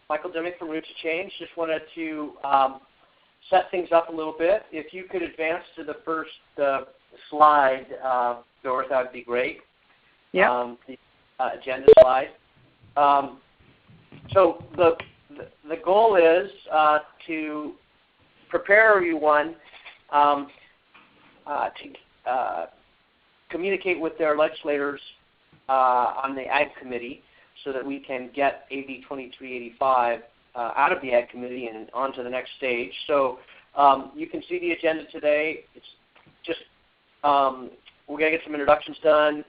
Michael Dimick from Roots of Change. Just wanted to set things up a little bit. If you could advance to the first slide, Doris, that would be great. Yeah. The agenda slide. So the goal is to prepare everyone to communicate with their legislators on the Ag Committee so that we can get AB 2385 out of the Ag Committee and onto the next stage. So you can see the agenda today. It's just we're going to get some introductions done,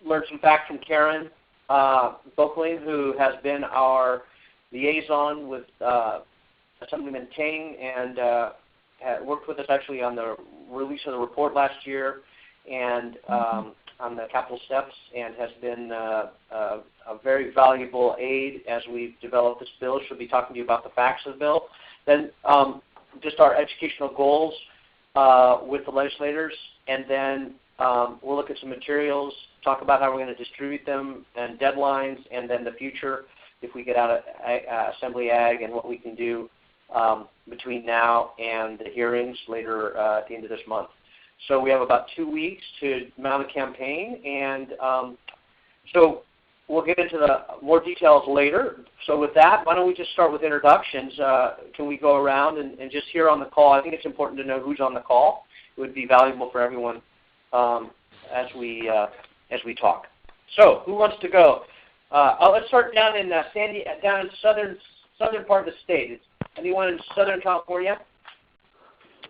learn some facts from Karen Boekling, who has been our liaison with Assemblyman Ting and had worked with us actually on the release of the report last year and on the capital steps, and has been a very valuable aid as we've developed this bill. She'll be talking to you about the facts of the bill. Then just our educational goals with the legislators, and then we'll look at some materials, talk about how we're going to distribute them, and deadlines, and then the future if we get out of Assembly Ag and what we can do between now and the hearings later at the end of this month. So we have about 2 weeks to mount a campaign, and so we'll get into the more details later. So with that, why don't we just start with introductions? Can we go around and just here on the call? I think it's important to know who's on the call. It would be valuable for everyone as we talk. So who wants to go? Let's start down in down in southern part of the state. Is anyone in Southern California?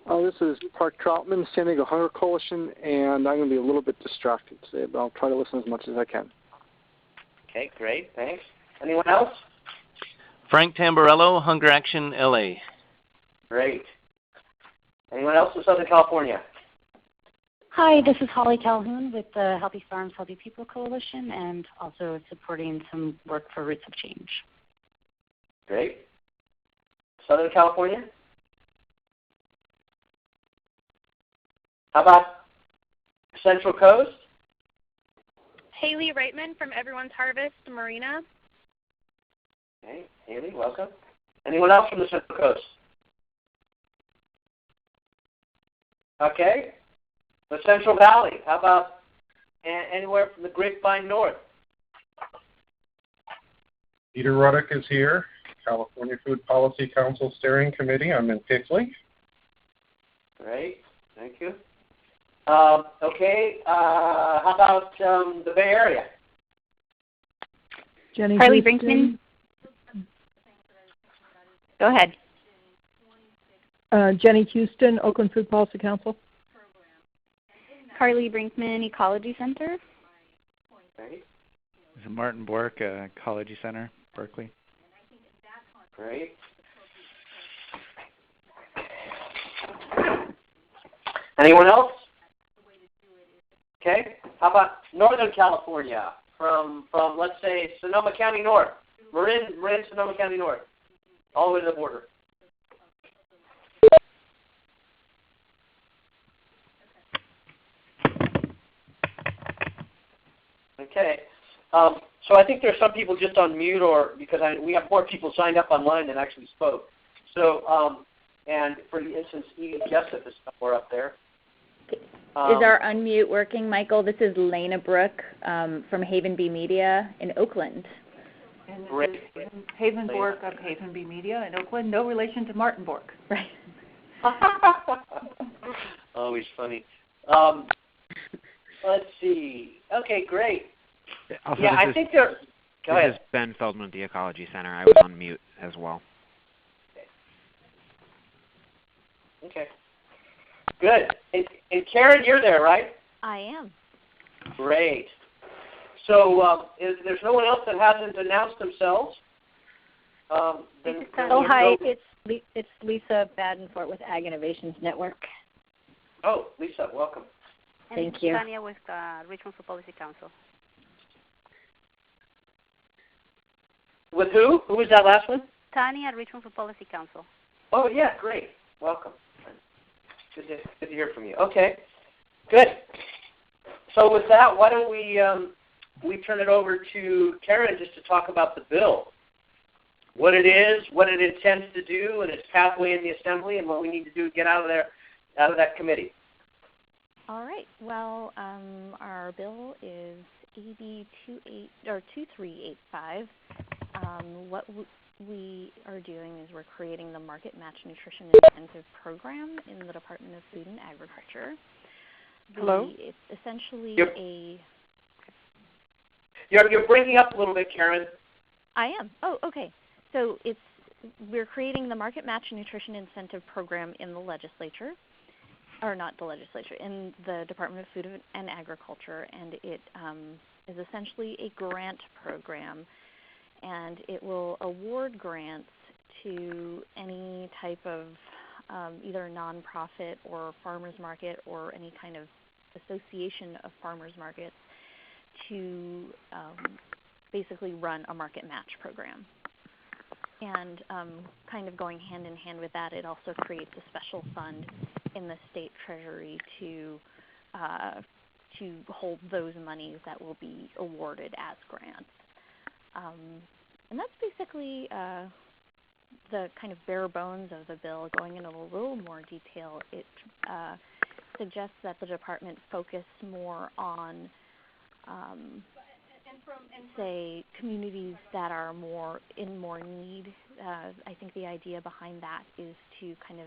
This is Park Troutman, San Diego Hunger Coalition, and I'm going to be a little bit distracted today, but I'll try to listen as much as I can. Okay, great, thanks. Anyone else? Frank Tamborello, Hunger Action, LA. Great. Anyone else in Southern California? Hi, this is Holly Calhoun with the Healthy Farms, Healthy People Coalition, and also supporting some work for Roots of Change. Great. Southern California? How about Central Coast? Haley Reitman from Everyone's Harvest, Marina. Okay, Haley, welcome. Anyone else from the Central Coast? Okay. The Central Valley. How about anywhere from the Grapevine North? Peter Ruddock is here, California Food Policy Council Steering Committee. I'm in Pickley. Great, thank you. Okay, how about the Bay Area? Jenny Carly Houston. Brinkman. Go ahead. Jenny Houston, Oakland Food Policy Council. Carly Brinkman, Ecology Center. Great. This is Martin Bork, Ecology Center, Berkeley. Great. Anyone else? Okay. How about Northern California from let's say Sonoma County North, Marin, Sonoma County North, all the way to the border. Okay. So I think there's some people just on mute, or because we have more people signed up online than actually spoke. So and for instance, Edie Jessup is somewhere up there. Is our unmute working, Michael? This is Lena Brooke from Haven B Media in Oakland. And this is Haven Bork of Haven B Media in Oakland. No relation to Martin Bork. Right. Always funny. Let's see. Okay, great. Also, yeah, I think they're. Go ahead. This is Ben Feldman with the Ecology Center. I was on mute as well. Okay. Good. And Karen, you're there, right? I am. Great. So there's no one else that hasn't announced themselves. Hi, it's Lisa Badenfort with Ag Innovations Network. Oh, Lisa, welcome. Thank you. Tanya with Richmond Food Policy Council. With who? Who was that last one? Tanya at Richmond Food Policy Council. Oh, yeah, great. Welcome. Good to hear from you. Okay, good. So with that, why don't we turn it over to Karen just to talk about the bill. what it is, what it intends to do, and its pathway in the Assembly, and what we need to do to get out of that committee. All right. Well, our bill is AB 2385. What we are doing is we're creating the Market Match Nutrition Incentive Program in the Department of Food and Agriculture. Hello? It's essentially You're breaking up a little bit, Karen. I am. Oh, okay. So we're creating the Market Match Nutrition Incentive Program in the legislature, or not the legislature, in the Department of Food and Agriculture, and it is essentially a grant program, and it will award grants to any type of either nonprofit or farmers market or any kind of association of farmers markets to basically run a market match program. And kind of going hand in hand with that, it also creates a special fund in the state treasury to hold those monies that will be awarded as grants. And that's basically the kind of bare bones of the bill. Going into a little more detail, it suggests that the department focus more on say communities that are in more need. I think the idea behind that is to kind of,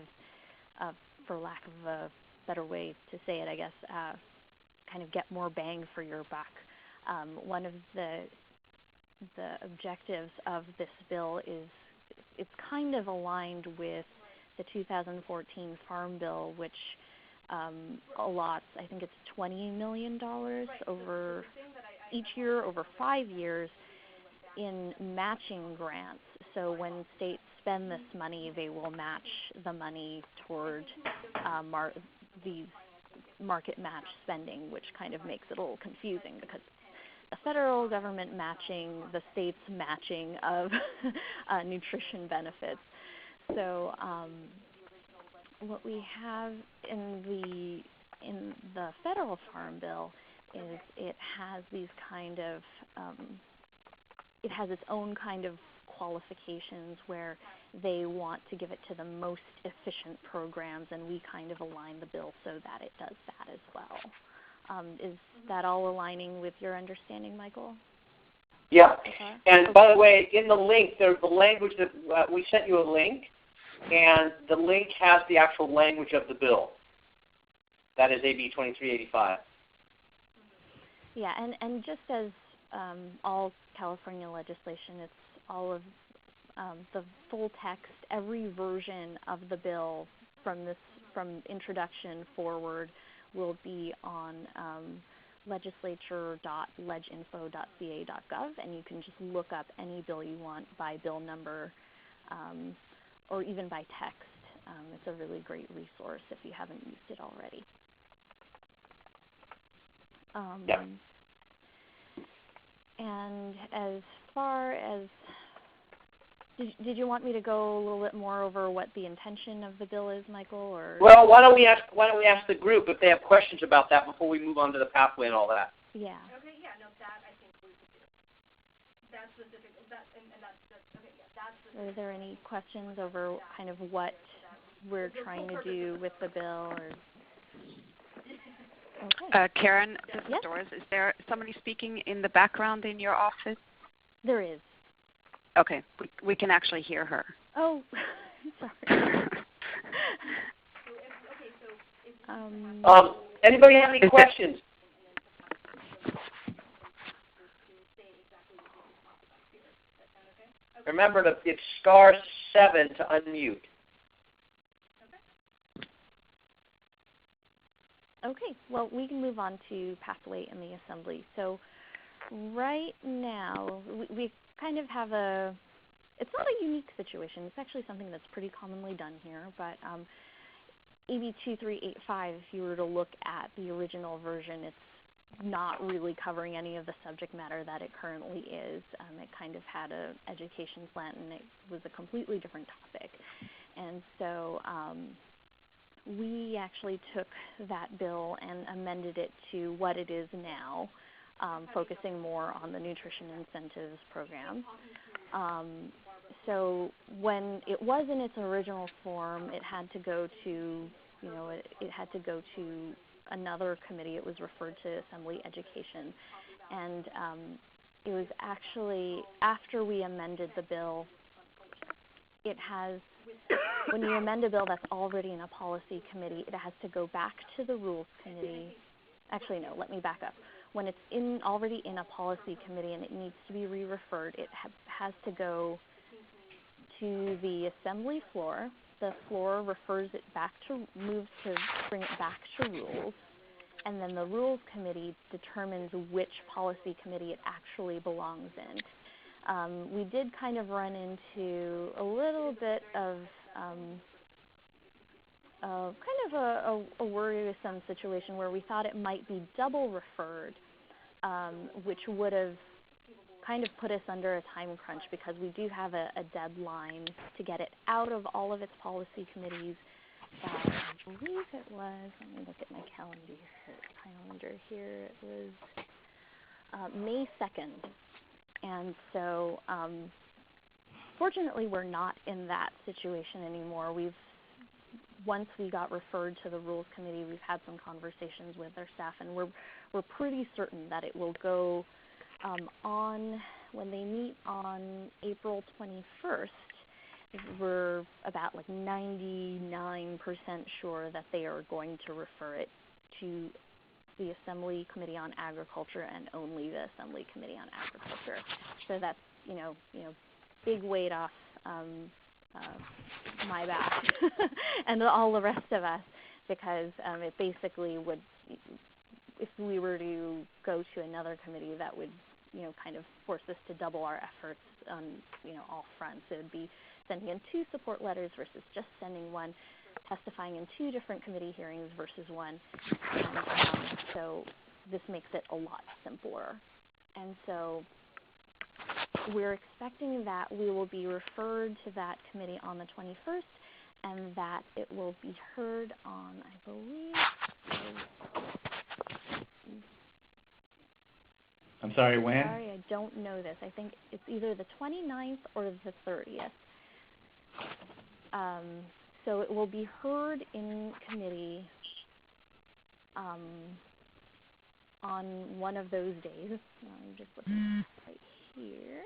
for lack of a better way to say it, I guess, kind of get more bang for your buck. One of the objectives of this bill is it's kind of aligned with the 2014 Farm Bill, which allots, I think it's $20 million over each year over 5 years in matching grants. So when states spend this money, they will match the money toward these market match spending, which kind of makes it a little confusing because the federal government matching the state's matching of nutrition benefits. So what we have in the federal Farm Bill is it has these kind of it has its own kind of qualifications where they want to give it to the most efficient programs, and we kind of align the bill so that it does that as well. Is that all aligning with your understanding, Michael? Yeah. Okay. And by the way, in the link, there's the language that we sent you a link, and the link has the actual language of the bill. That is AB 2385. Yeah, and just as all California legislation, it's all of the full text, every version of the bill from introduction forward will be on legislature.leginfo.ca.gov, and you can just look up any bill you want by bill number or even by text. It's a really great resource if you haven't used it already. And as far as, did you want me to go a little bit more over what the intention of the bill is, Michael? Or well, why don't we ask the group if they have questions about that before we move on to the pathway and all that? Yeah. Okay. Yeah. No, that I think we could do. That's specific. Are there any questions over kind of what we're trying to do with the bill? Or okay. Karen, this is Yes? Doris. Is there somebody speaking in the background in your office? There is. Okay, we can actually hear her. Oh, sorry. Anybody have any questions? Remember, it's *7 to unmute. Okay, well, we can move on to pathway in the Assembly. So right now, we kind of have it's not a unique situation. It's actually something that's pretty commonly done here, but AB 2385, if you were to look at the original version, it's not really covering any of the subject matter that it currently is. It kind of had an education slant, and it was a completely different topic. And so we actually took that bill and amended it to what it is now. focusing more on the nutrition incentives program. So when it was in its original form, it had to go to, it had to go to another committee. It was referred to Assembly Education. And it was actually after we amended the bill, when you amend a bill that's already in a policy committee, it has to go back to the Rules Committee. Actually, no, let me back up. When it's already in a policy committee and it needs to be re-referred, it has to go to the Assembly floor. The floor refers it back moves to bring it back to Rules, and then the Rules Committee determines which policy committee it actually belongs in. We did kind of run into a little bit of a worrisome situation where we thought it might be double referred, which would have kind of put us under a time crunch because we do have a deadline to get it out of all of its policy committees. I believe it was, let me look at my calendar here, it was May 2nd. And so fortunately we're not in that situation anymore. Once we got referred to the Rules Committee, we've had some conversations with our staff, and we're pretty certain that it will go when they meet on April 21st. We're about like 99% sure that they are going to refer it to the Assembly Committee on Agriculture and only the Assembly Committee on Agriculture. So that's big weight off my back and all the rest of us, because it basically would, if we were to go to another committee, that would kind of force us to double our efforts on all fronts. It would be sending in 2 support letters versus just sending one, testifying in 2 different committee hearings versus one, and so this makes it a lot simpler. And so we're expecting that we will be referred to that committee on the 21st, and that it will be heard on, I believe, I'm sorry, when? Sorry, I don't know this. I think it's either the 29th or the 30th. So it will be heard in committee on one of those days. I'm just looking right here.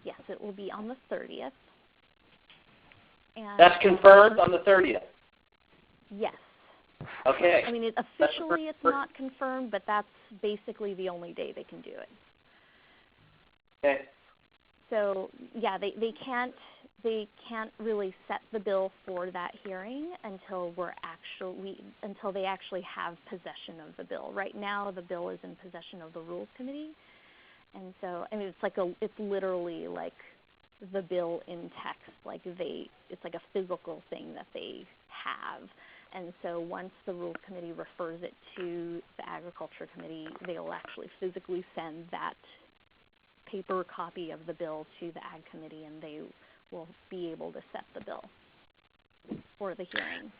Yes, it will be on the 30th. And that's confirmed on the 30th? Yes. Okay. I mean, officially it's not confirmed, but that's basically the only day they can do it. Okay. So yeah, they can't really set the bill for that hearing until they actually have possession of the bill. Right now, the bill is in possession of the Rules Committee, and so I mean it's literally like the bill in text, it's like a physical thing that they have. And so once the Rules Committee refers it to the Agriculture Committee, they will actually physically send that paper copy of the bill to the Ag Committee, and they will be able to set the bill for the hearing.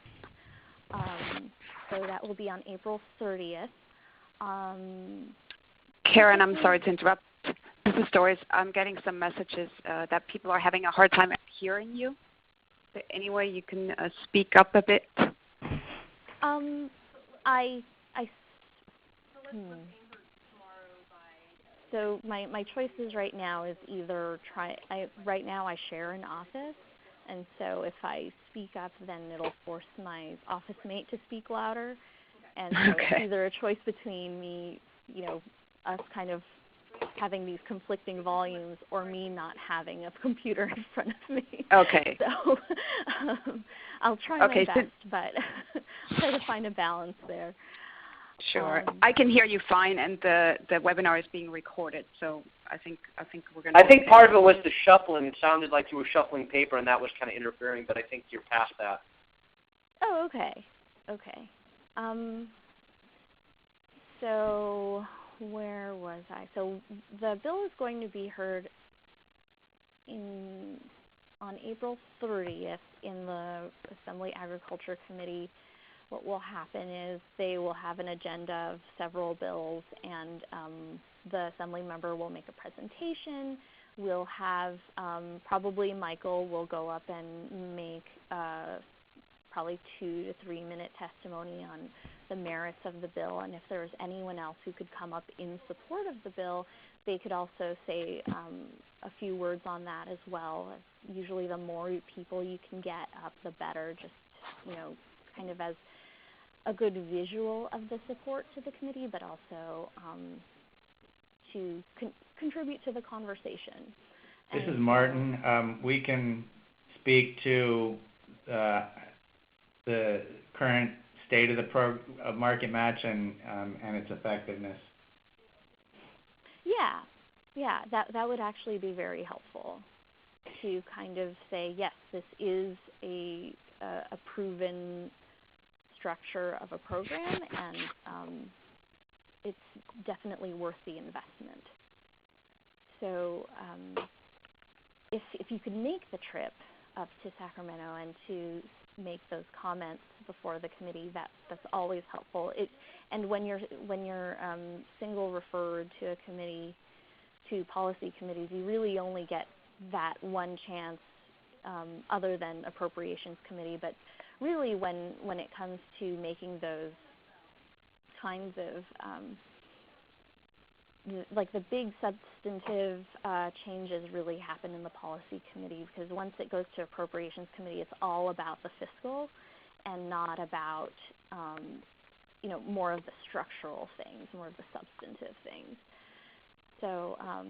So that will be on April 30th. Karen, I'm sorry to interrupt. This is Doris. I'm getting some messages that people are having a hard time hearing you. Is there any way you can speak up a bit? So my choices right now is either right now I share an office, and so if I speak up, then it'll force my office mate to speak louder, and so it's either a choice between me, us kind of having these conflicting volumes, or me not having a computer in front of me. Okay. So I'll try my best, but try to find a balance there. Sure. I can hear you fine, and the webinar is being recorded, so I think we're going to... I think part of it was the shuffling. It sounded like you were shuffling paper, and that was kind of interfering, but I think you're past that. Oh, okay. Okay. So where was I? So the bill is going to be heard on April 30th in the Assembly Agriculture Committee. what will happen is they will have an agenda of several bills, and the assembly member will make a presentation. We'll have, probably Michael will go up and make probably 2 to 3 minute testimony on the merits of the bill, and if there's anyone else who could come up in support of the bill, they could also say a few words on that as well. Usually the more people you can get up, the better, just, kind of as a good visual of the support to the committee, but also to contribute to the conversation. This is Martin. We can speak to the current state of the of Market Match and its effectiveness. Yeah, that would actually be very helpful to kind of say, yes, this is a proven structure of a program, and it's definitely worth the investment. So if you could make the trip up to Sacramento and to make those comments before the committee, that's always helpful. And when you're single referred to a committee, to policy committees, you really only get that one chance, other than Appropriations Committee. But really, when it comes to making those kinds of like the big substantive changes really happen in the policy committee, because once it goes to Appropriations Committee, it's all about the fiscal and not about more of the structural things, more of the substantive things. So how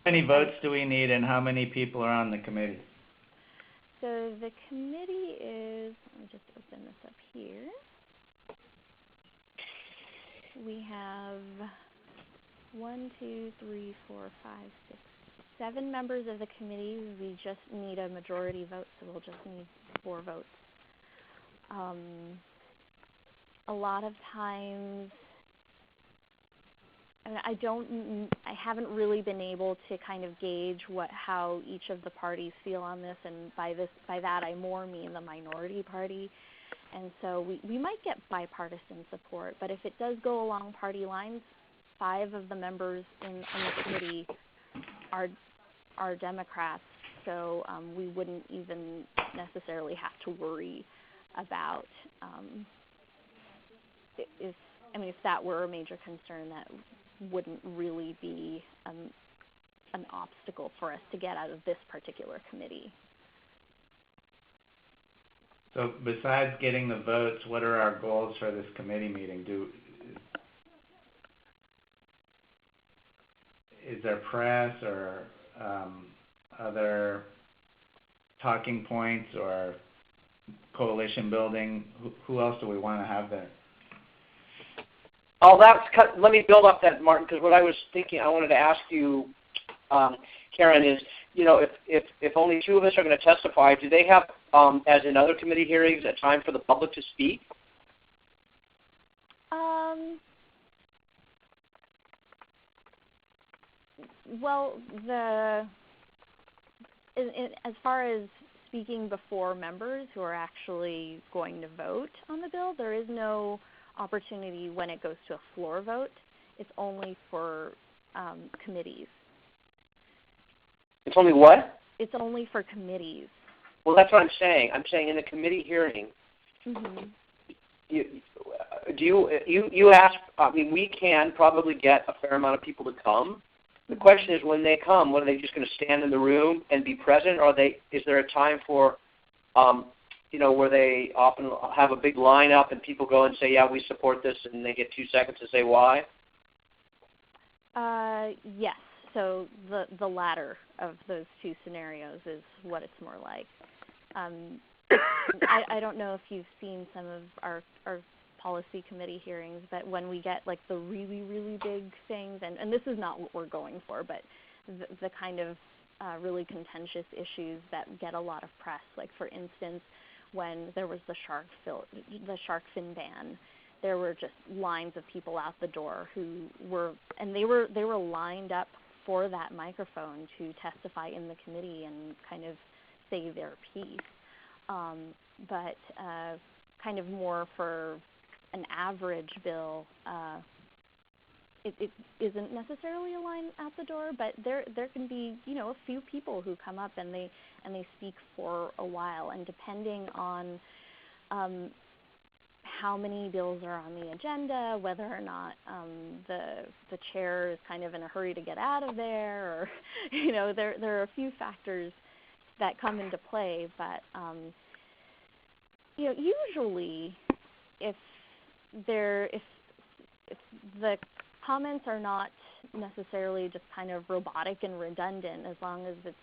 many votes do we need, and how many people are on the committee? So the committee is, let me just open this up here. We have 7 members of the committee. We just need a majority vote, so we'll just need 4 votes. A lot of times, I haven't really been able to kind of gauge how each of the parties feel on this, and by that I more mean the minority party. And so we might get bipartisan support, but if it does go along party lines, 5 of the members in the committee are Democrats, so we wouldn't even necessarily have to worry about if that were a major concern. That wouldn't really be an obstacle for us to get out of this particular committee. So besides getting the votes, what are our goals for this committee meeting? Is there press or other talking points or coalition building? Who else do we want to have there? Oh, let me build up that, Martin, because what I was thinking, I wanted to ask you, Karen, is, if only 2 of us are going to testify, do they have, as in other committee hearings, a time for the public to speak? Well, as far as speaking before members who are actually going to vote on the bill, there is no opportunity when it goes to a floor vote. It's only for committees. It's only what? It's only for committees. Well, that's what I'm saying. I'm saying in the committee hearing, you ask, we can probably get a fair amount of people to come. The question is, when they come, what, are they just going to stand in the room and be present, or is there a time for, where they often have a big lineup and people go and say, yeah, we support this, and they get 2 seconds to say why? Yes. So the latter of those 2 scenarios is what it's more like. I don't know if you've seen some of our policy committee hearings, but when we get like the really, really big things, and this is not what we're going for, but the kind of really contentious issues that get a lot of press, like for instance, when there was the shark fin ban, there were just lines of people out the door who were lined up for that microphone to testify in the committee and kind of say their piece. but kind of more for an average bill, it isn't necessarily a line at the door, but there can be a few people who come up and they speak for a while, and depending on how many bills are on the agenda, whether or not the chair is kind of in a hurry to get out of there, or there are a few factors that come into play, but usually if the comments are not necessarily just kind of robotic and redundant, as long as it's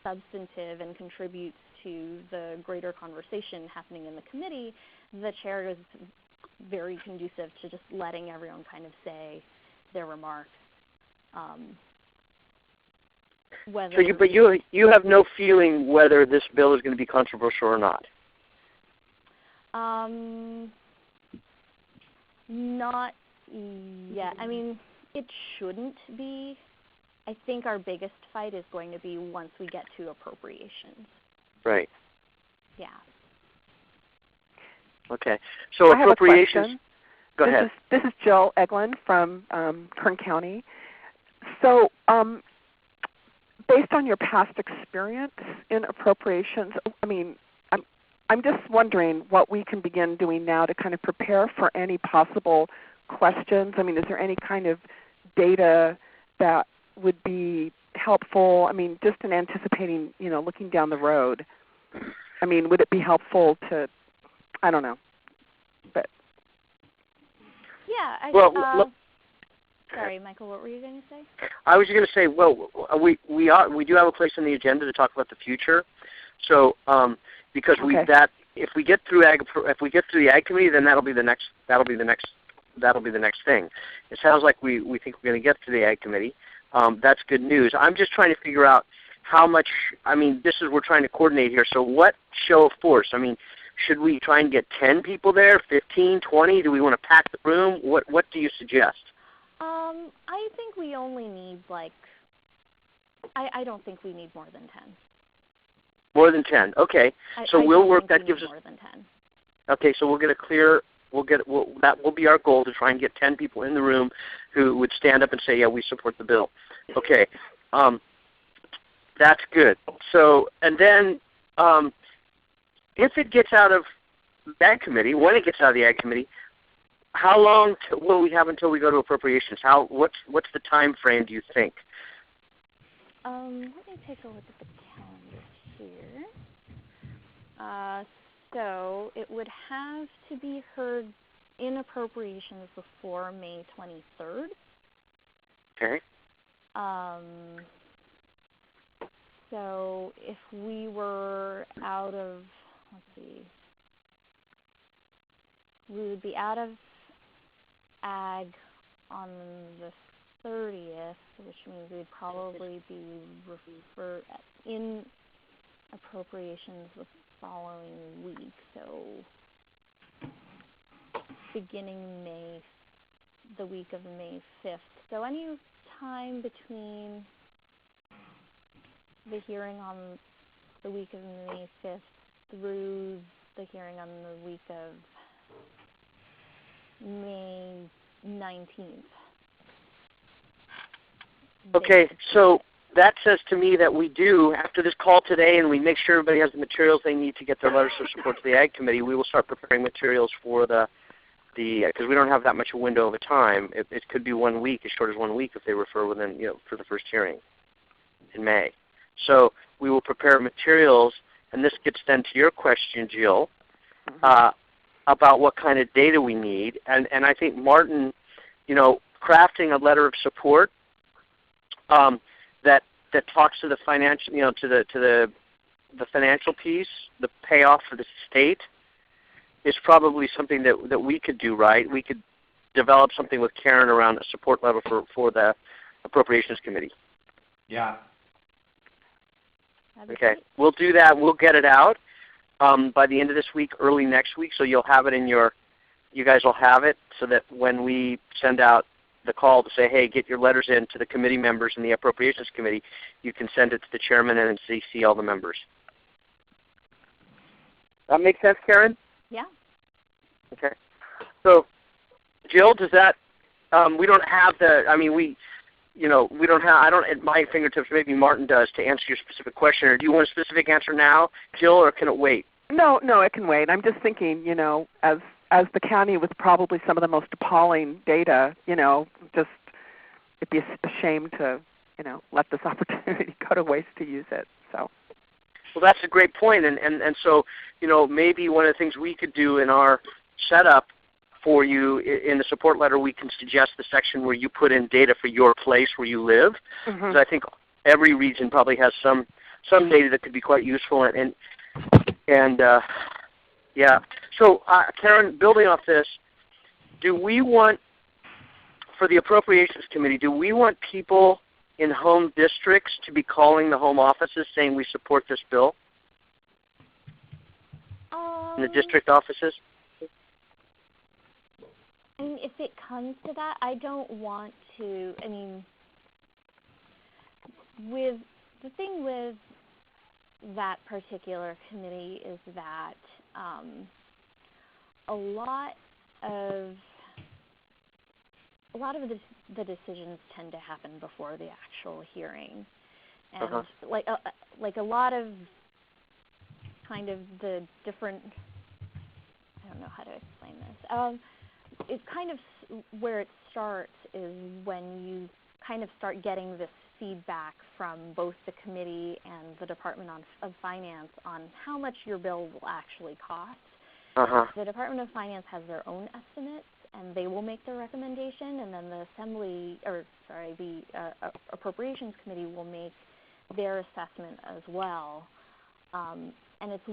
substantive and contributes to the greater conversation happening in the committee, the chair is very conducive to just letting everyone kind of say their remarks. But you have no feeling whether this bill is going to be controversial or not? Not yet. I mean, it shouldn't be. I think our biggest fight is going to be once we get to appropriations. Right. Yeah. Okay. So I appropriations. Have a question. Go ahead. This is Jill Eglin from Kern County. So, based on your past experience in appropriations, I mean, I'm just wondering what we can begin doing now to kind of prepare for any possible questions. I mean, is there any kind of data that would be helpful? I mean, just in anticipating, looking down the road. I mean, would it be helpful to, I don't know, but. Yeah. Sorry, Michael, what were you going to say? I was going to say, well, we do have a place on the agenda to talk about the future. So because if we get through the Ag Committee, then that'll be the next thing. It sounds like we think we're going to get to the Ag Committee. That's good news. I'm just trying to figure out how much. I mean, we're trying to coordinate here. So what show of force? I mean, should we try and get 10 people there, 15, 20? Do we want to pack the room? What do you suggest? I think we only need I don't think we need more than 10. More than 10. Okay. So we'll work. That gives us more than 10. Okay. So we'll get a clear. That will be our goal, to try and get 10 people in the room who would stand up and say, yeah, we support the bill. Okay. That's good. So, and then if it gets out of the Ag Committee, when it gets out of the Ag Committee, how long will we have until we go to appropriations? What's the time frame, do you think? Let me take a look at the calendar here. So it would have to be heard in appropriations before May 23rd. Okay. So if we were out of, we would be out of Ag on the 30th, which means we'd probably be in appropriations the following week. So beginning the week of May 5th. So any time between the hearing on the week of May 5th through the hearing on the week of May 19th. Okay, so that says to me that we do, after this call today, and we make sure everybody has the materials they need to get their letters of support to the Ag Committee, we will start preparing materials for because we don't have that much a window of a time. It could be 1 week, as short as 1 week, if they refer within, for the first hearing in May. So we will prepare materials, and this gets then to your question, Jill, about what kind of data we need. And I think Martin, crafting a letter of support that talks to the financial, to the financial piece, the payoff for the state, is probably something that we could do, right? We could develop something with Karen around a support level for the Appropriations Committee. Yeah. Okay, we'll do that. We'll get it out by the end of this week, early next week, so you'll have it you guys will have it, so that when we send out the call to say, hey, get your letters in to the committee members in the Appropriations Committee, you can send it to the chairman and CC all the members. That make sense, Karen? Yeah. Okay. So, Jill, does that? We don't have the. I mean, we don't have. I don't at my fingertips. Maybe Martin does to answer your specific question. Or do you want a specific answer now, Jill, or can it wait? No, it can wait. I'm just thinking, as the county with probably some of the most appalling data, just it'd be a shame to, let this opportunity go to waste to use it. So. Well, that's a great point, and so maybe one of the things we could do in our setup for you in the support letter, we can suggest the section where you put in data for your place where you live. Because I think every region probably has some data that could be quite useful, and yeah. So Karen, building off this, do we want, for the Appropriations Committee, do we want people in home districts to be calling the home offices saying we support this bill? In the district offices? I mean, if it comes to that, I don't want to, with the thing with that particular committee is that a lot of the decisions tend to happen before the actual hearing, and like a lot of kind of the different, I don't know how to explain this. It's kind of where it starts is when you kind of start getting this feedback from both the committee and the Department of Finance on how much your bill will actually cost. The Department of Finance has their own estimates, and they will make their recommendation, and then the Appropriations Committee will make their assessment as well. And it's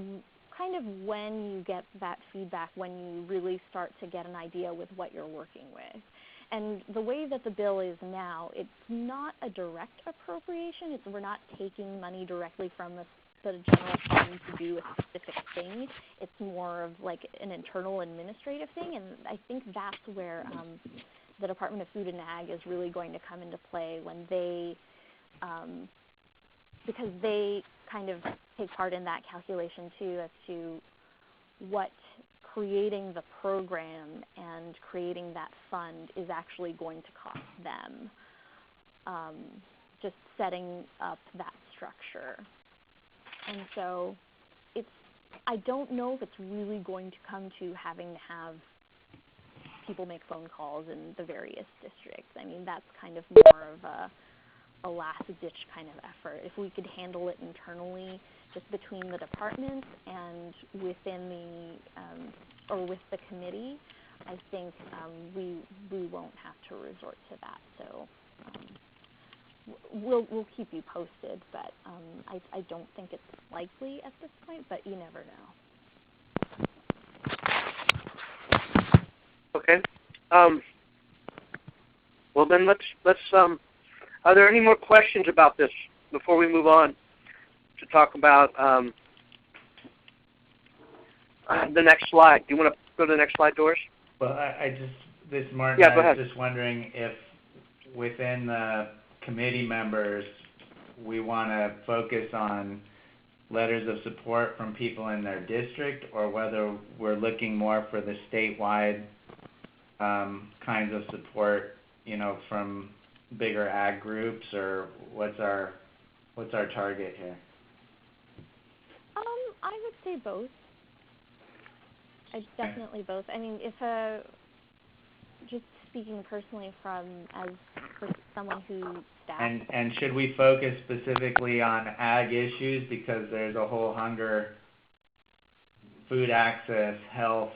kind of when you get that feedback, when you really start to get an idea with what you're working with. And the way that the bill is now, it's not a direct appropriation. We're not taking money directly from the general fund to do a specific thing. It's more of like an internal administrative thing, and I think that's where the Department of Food and Ag is really going to come into play when they, because they kind of take part in that calculation too as to what creating the program and creating that fund is actually going to cost them, just setting up that structure. And so I don't know if it's really going to come to having to have people make phone calls in the various districts. I mean, that's kind of more of a last-ditch kind of effort. If we could handle it internally, just between the departments and within or with the committee, I think we won't have to resort to that. So we'll keep you posted, but I don't think it's likely at this point, but you never know. Okay. Well then let's are there any more questions about this before we move on to talk about the next slide? Do you want to go to the next slide, Doris? Well, this is Martin. Yeah, go ahead. I was just wondering if within the committee members we want to focus on letters of support from people in their district, or whether we're looking more for the statewide kinds of support, from bigger ag groups, or what's our target here? I would say both. Definitely both. I mean, if just speaking personally from someone who staffs. And should we focus specifically on ag issues because there's a whole hunger, food access, health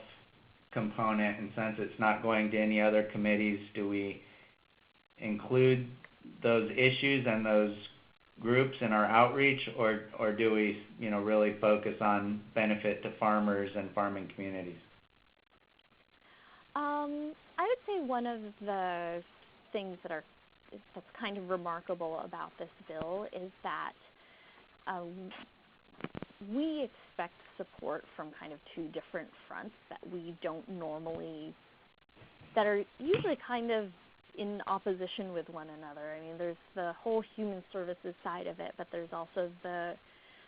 component, and since it's not going to any other committees, do we include those issues and those groups in our outreach, or do we really focus on benefit to farmers and farming communities? I would say one of the things that's kind of remarkable about this bill is that we expect support from kind of two different fronts that we don't normally, that are usually kind of in opposition with one another. I mean, there's the whole human services side of it, but there's also the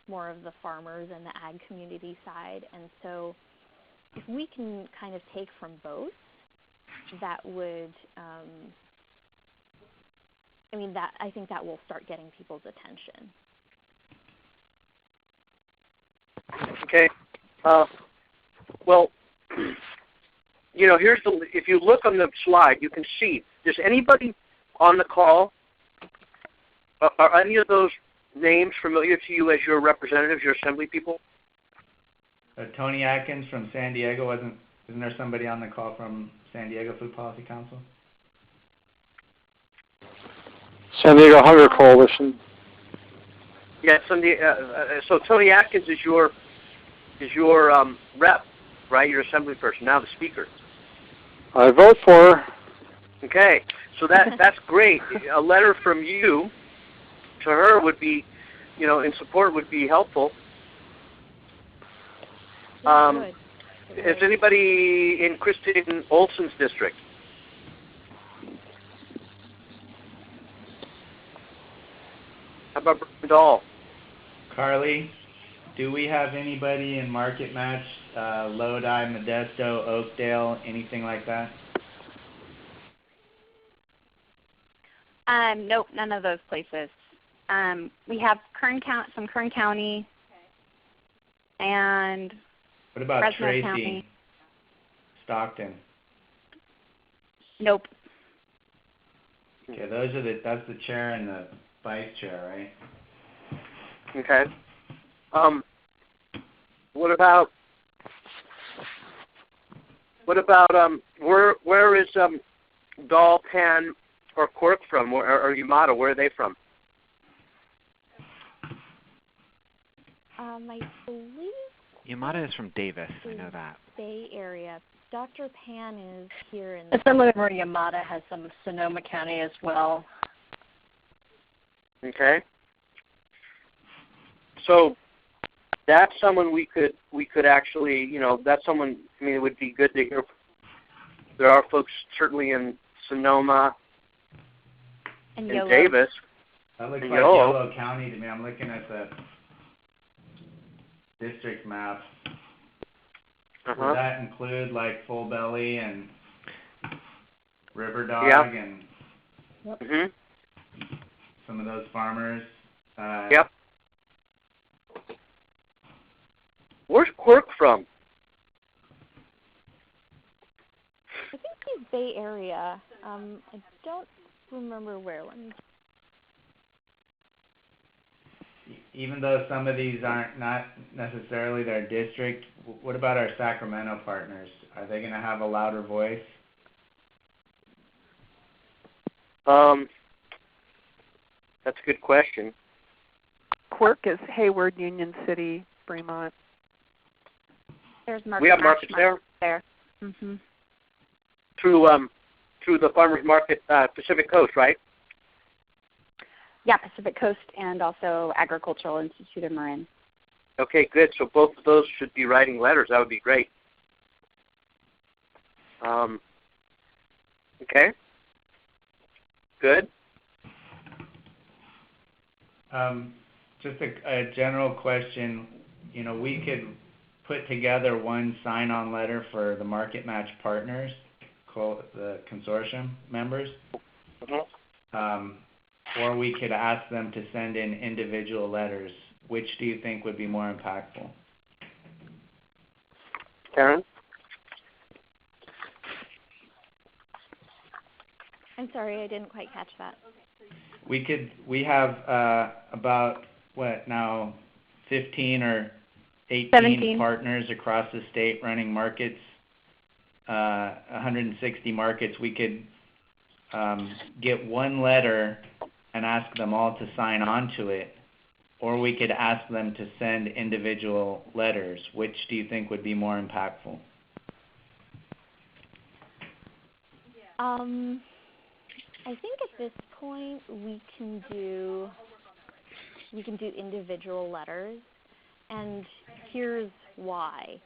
more of the farmers and the ag community side. And so if we can kind of take from both, that would, I think that will start getting people's attention. Okay. Well, here's if you look on the slide, you can see, does anybody on the call, are any of those names familiar to you as your representatives, your assembly people? Tony Atkins from San Diego, isn't there somebody on the call from San Diego Food Policy Council? San Diego Hunger Coalition. Yeah, so Tony Atkins is your rep, right? Your assembly person, now the speaker. I vote for her. Okay, so that's great. A letter from you to her would be, in support would be helpful. Is anybody in Kristen Olson's district? How about Dahl? Carly, do we have anybody in Market Match, Lodi, Modesto, Oakdale, anything like that? Nope, none of those places. We have some Kern County and what about Fresno Tracy, County. Stockton? Nope. Okay, that's the chair and the vice chair, right? Okay. What about where is Dahl, Penn, or Quirk from, or Yamada? Where are they from? I believe Yamada is from Davis. I know that. Bay Area. Dr. Pan is here in. Some of Maria Yamada has some Sonoma County as well. Okay. So that's someone we could actually, that's someone. It would be good to hear. There are folks certainly in Sonoma and Davis. That looks like Yolo County to me. I'm looking at the district map. Would that include like Full Belly and River Dog and some of those farmers? Yep. Where's Quirk from? I think he's Bay Area. I don't remember where. Let me. Even though some of these aren't not necessarily their district, what about our Sacramento partners? Are they going to have a louder voice? That's a good question. Quirk is Hayward, Union City, Fremont. There's market. We have markets there. Mm-hmm. Through the farmers market, Pacific Coast, right? Yeah, Pacific Coast and also Agricultural Institute of Marin. Okay, good. So both of those should be writing letters. That would be great. Okay. Good. Just a general question. We could put together one sign-on letter for the Market Match partners, called the consortium members. Or we could ask them to send in individual letters. Which do you think would be more impactful? Karen? I'm sorry, I didn't quite catch that. We have about, 15 or 18 17 partners across the state running markets, 160 markets. We could get one letter and ask them all to sign on to it, or we could ask them to send individual letters. Which do you think would be more impactful? I think at this point we can do individual letters, and here's why.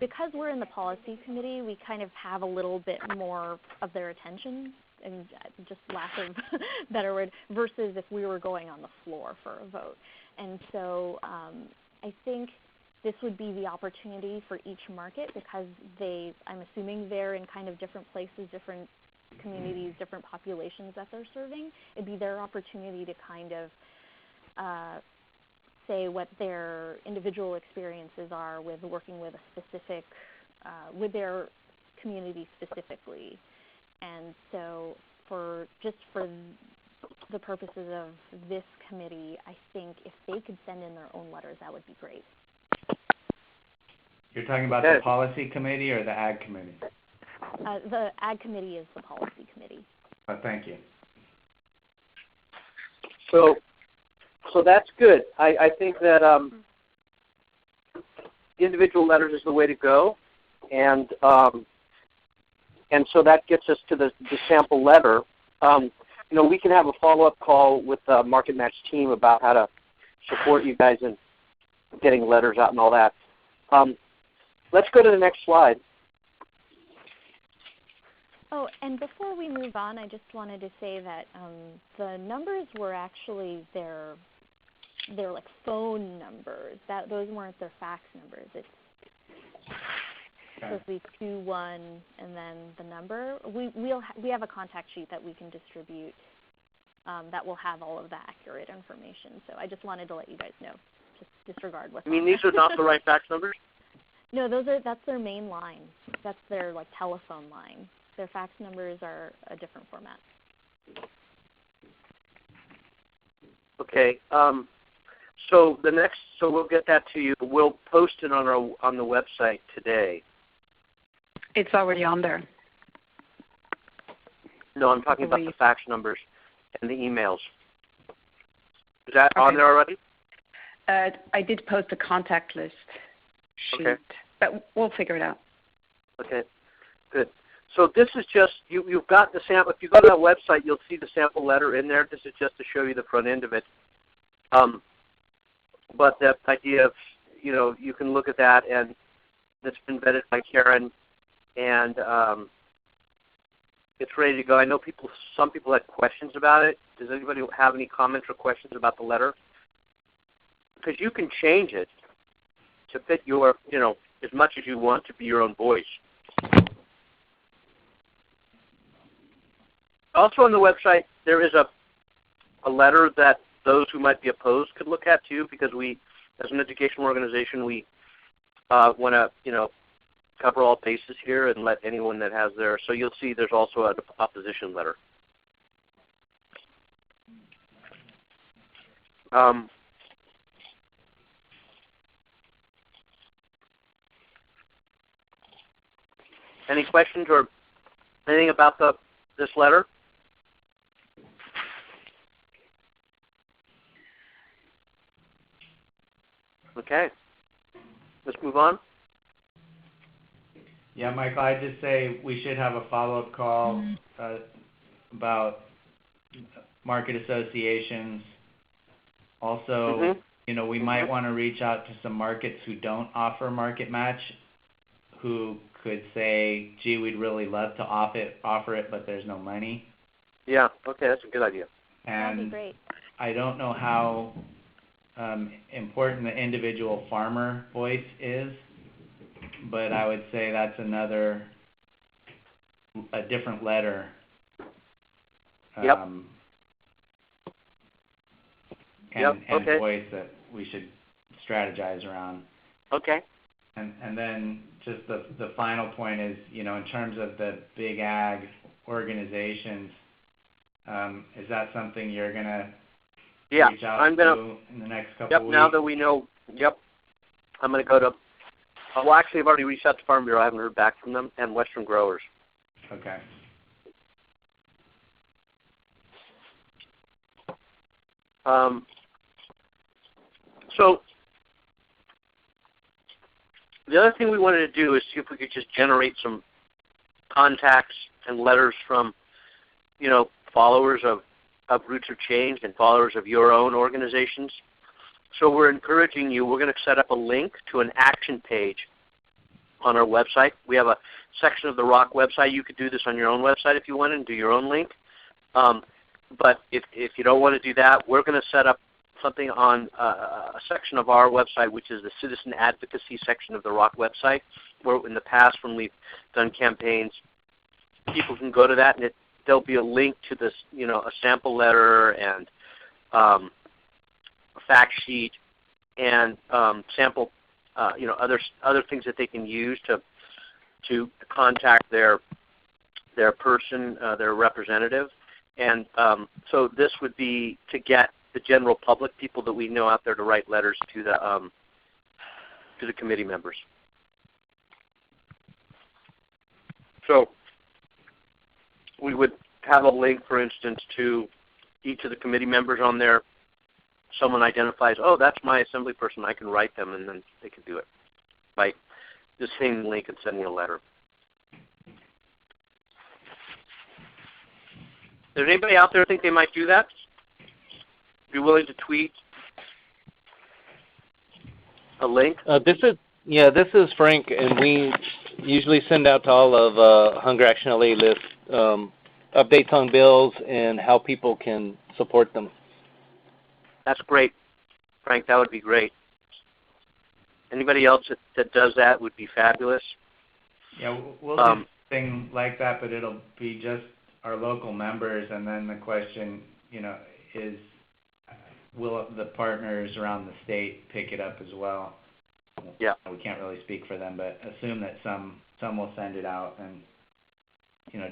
Because we're in the policy committee, we kind of have a little bit more of their attention I mean, just lack of better word, versus if we were going on the floor for a vote. And so I think this would be the opportunity for each market because I'm assuming they're in kind of different places, different communities, different populations that they're serving. It'd be their opportunity to kind of say what their individual experiences are with working with a specific, with their community specifically. And so for the purposes of this committee, I think if they could send in their own letters, that would be great. You're talking about the policy committee or the ag committee? The ag committee is the policy committee. Thank you. So that's good. I think that individual letters is the way to go, and so that gets us to the sample letter. We can have a follow-up call with the Market Match team about how to support you guys in getting letters out and all that. Let's go to the next slide. Oh, and before we move on, I just wanted to say that the numbers were actually their like phone numbers. Those weren't their fax numbers. It's supposed to be 21 and then the number. We have a contact sheet that we can distribute that will have all of the accurate information. So I just wanted to let you guys know. Just disregard what's. You mean these are not the right fax numbers? No, that's their main line. That's their like telephone line. Their fax numbers are a different format. Okay. So we'll get that to you. We'll post it on the website today. It's already on there. No, I'm talking about the fax numbers and the emails. Is that on there already? I did post a contact list sheet, but we'll figure it out. Okay, good. So this is just, you've got the sample. If you go to that website, you'll see the sample letter in there. This is just to show you the front end of it. But the idea of, you can look at that, and it's been vetted by Karen, and it's ready to go. I know some people had questions about it. Does anybody have any comments or questions about the letter? Because you can change it to fit your, as much as you want to be your own voice. Also on the website, there is a letter that those who might be opposed could look at too, because we, as an educational organization, we want to, cover all bases here and let anyone that has their. So you'll see there's also an opposition letter. Any questions or anything about this letter? Okay. Let's move on. Yeah, Michael, I'd just say we should have a follow-up call about market associations. Also, we might want to reach out to some markets who don't offer Market Match, who could say, gee, we'd really love to offer it, but there's no money. Yeah, okay, that's a good idea. That'd be great. I don't know how important the individual farmer voice is, but I would say that's a different letter. And voice that we should strategize around. Okay. And then just the final point is, in terms of the big ag organizations, is that something you're going to reach out to in the next couple of weeks? Now that we know, I'm going to go to, well, actually, I've already reached out to Farm Bureau. I haven't heard back from them, and Western Growers. Okay. So the other thing we wanted to do is see if we could just generate some contacts and letters from, followers of Roots of Change and followers of your own organizations. So we're encouraging you. We're going to set up a link to an action page on our website. We have a section of the ROC website. You could do this on your own website if you wanted and do your own link. But if you don't want to do that, we're going to set up something on a section of our website, which is the citizen advocacy section of the ROC website, where in the past when we've done campaigns, people can go to that, and there'll be a link to this, a sample letter and a fact sheet and sample, other things that they can use to contact their person, their representative. And so this would be to get the general public, people that we know out there, to write letters to the committee members. So we would have a link, for instance, to each of the committee members on there. Someone identifies, oh, that's my assembly person, I can write them, and then they can do it by just hitting the link and sending a letter. Does anybody out there think they might do that? Be willing to tweet a link? This is Frank, and we usually send out to all of Hunger Action LA list updates on bills and how people can support them. That's great, Frank. That would be great. Anybody else that does that would be fabulous. Yeah, we'll do something like that, but it'll be just our local members, and then the question, is will the partners around the state pick it up as well? Yeah. We can't really speak for them, but assume that some will send it out, and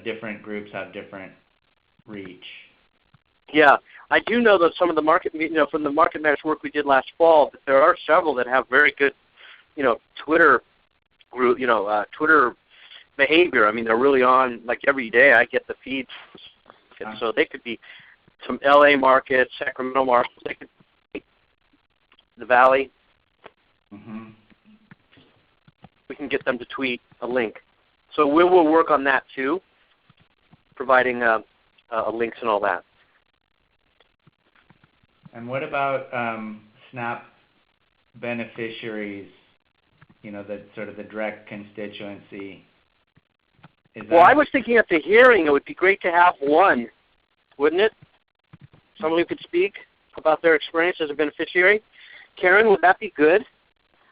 different groups have different reach. Yeah, I do know that some of the market, from the market matters work we did last fall, that there are several that have very good, Twitter group, Twitter behavior. I mean, they're really on, like, every day. I get the feeds, so they could be some LA markets, Sacramento markets, they could be the Valley. Mm-hmm. We can get them to tweet a link. So we will work on that too, providing links and all that. And what about SNAP beneficiaries, the sort of the direct constituency? Well, I was thinking at the hearing it would be great to have one, wouldn't it? Someone who could speak about their experience as a beneficiary. Karen, would that be good?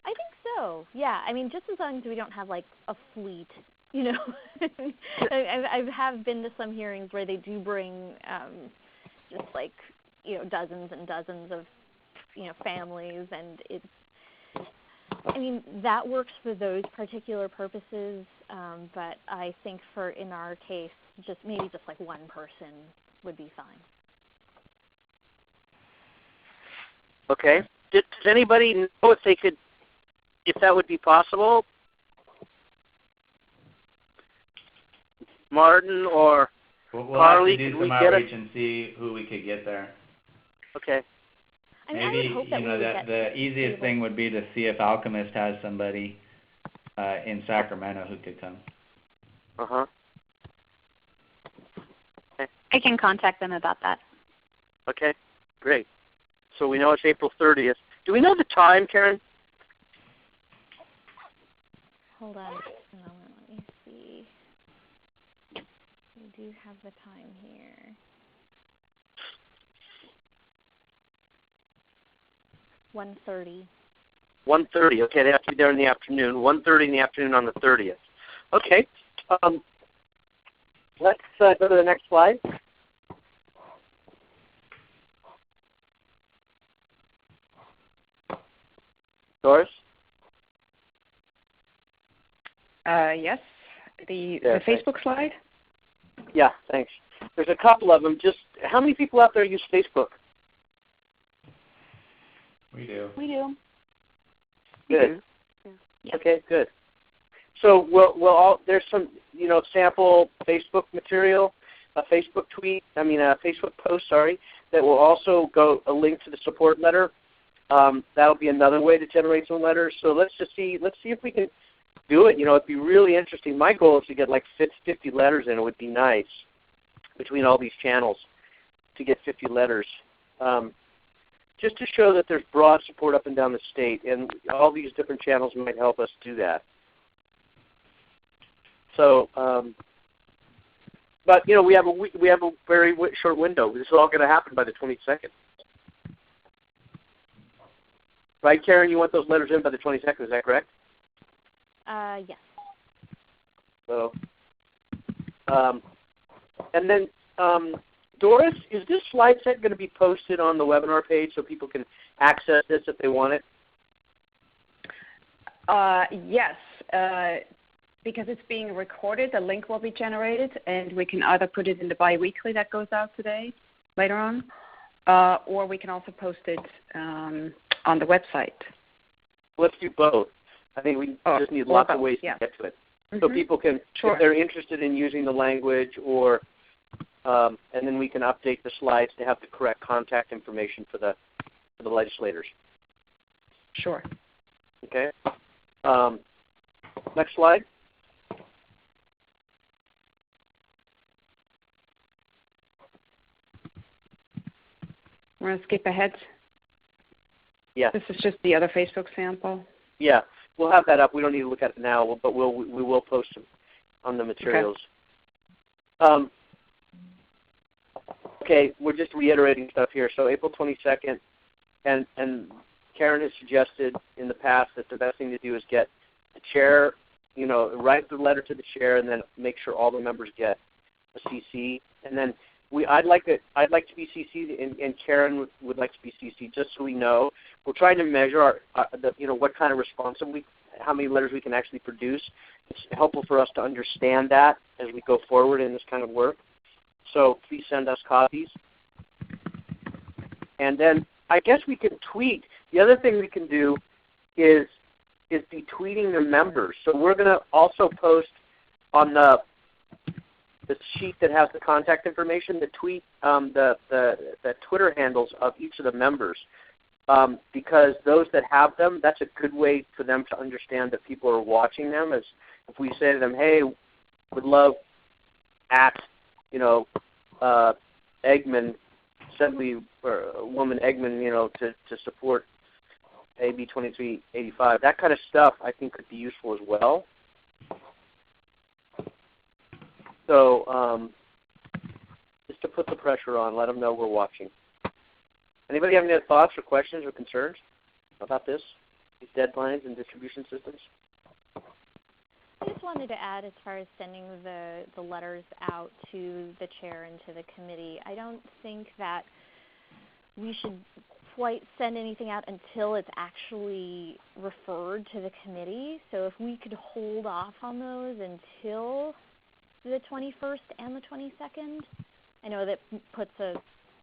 I think so. Yeah. I mean, just as long as we don't have like a fleet, I have been to some hearings where they do bring just like dozens and dozens of families, and it's. I mean, that works for those particular purposes, but I think in our case, maybe just like one person would be fine. Okay. Does anybody know if that would be possible? Martin or we'll Carly, have to do some outreach and see who we could get there. Okay. Maybe the easiest thing would be to see if Alchemist has somebody in Sacramento who could come. Uh-huh. Okay. I can contact them about that. Okay, great. So we know it's April 30th. Do we know the time, Karen? Hold on a moment. Let me see. We do have the time here. 1:30. 1:30. Okay, they have to be there in the afternoon. 1:30 in the afternoon on the 30th. Okay. Let's go to the next slide. Doris? Yes. The Facebook slide? Yeah, thanks. There's a couple of them. Just how many people out there use Facebook? We do. We do. Good. Yeah. Okay, good. So there's some sample Facebook material, a Facebook post, that will also go a link to the support letter. That'll be another way to generate some letters. So let's see if we can do it. It'd be really interesting. My goal is to get like 50 letters in. It would be nice between all these channels to get 50 letters. Just to show that there's broad support up and down the state, and all these different channels might help us do that. So, but we have a very short window. This is all going to happen by the 22nd. Right, Karen? You want those letters in by the 22nd? Is that correct? Yes. So, and then Doris, is this slide set going to be posted on the webinar page so people can access this if they want it? Yes. Because it's being recorded, the link will be generated, and we can either put it in the biweekly that goes out today, later on, or we can also post it on the website. Let's do both. I think we just need lots of ways to get to it. So people can, if they're interested in using the language, or and then we can update the slides to have the correct contact information for the legislators. Sure. Okay. Next slide. We're going to skip ahead. Yeah. This is just the other Facebook sample. Yeah, we'll have that up. We don't need to look at it now, but we will post them on the materials. Okay. Okay, we're just reiterating stuff here. So April 22nd, and Karen has suggested in the past that the best thing to do is get the chair, write the letter to the chair, and then make sure all the members get a CC, and then I'd like to be CC'd, and Karen would like to be CC'd, just so we know. We're trying to measure what kind of response how many letters we can actually produce. It's helpful for us to understand that as we go forward in this kind of work. So please send us copies. And then I guess we can tweet. The other thing we can do is be tweeting the members. So we're going to also post on the sheet that has the contact information, the tweet, the Twitter handles of each of the members, because those that have them, that's a good way for them to understand that people are watching them. As if we say to them, "Hey, would love at Eggman, Assembly or Woman Eggman, to support AB 2385." That kind of stuff I think could be useful as well. So just to put the pressure on, let them know we're watching. Anybody have any thoughts or questions or concerns about this, these deadlines and distribution systems? I just wanted to add, as far as sending the letters out to the chair and to the committee, I don't think that we should quite send anything out until it's actually referred to the committee. So if we could hold off on those until the 21st and the 22nd. I know that puts a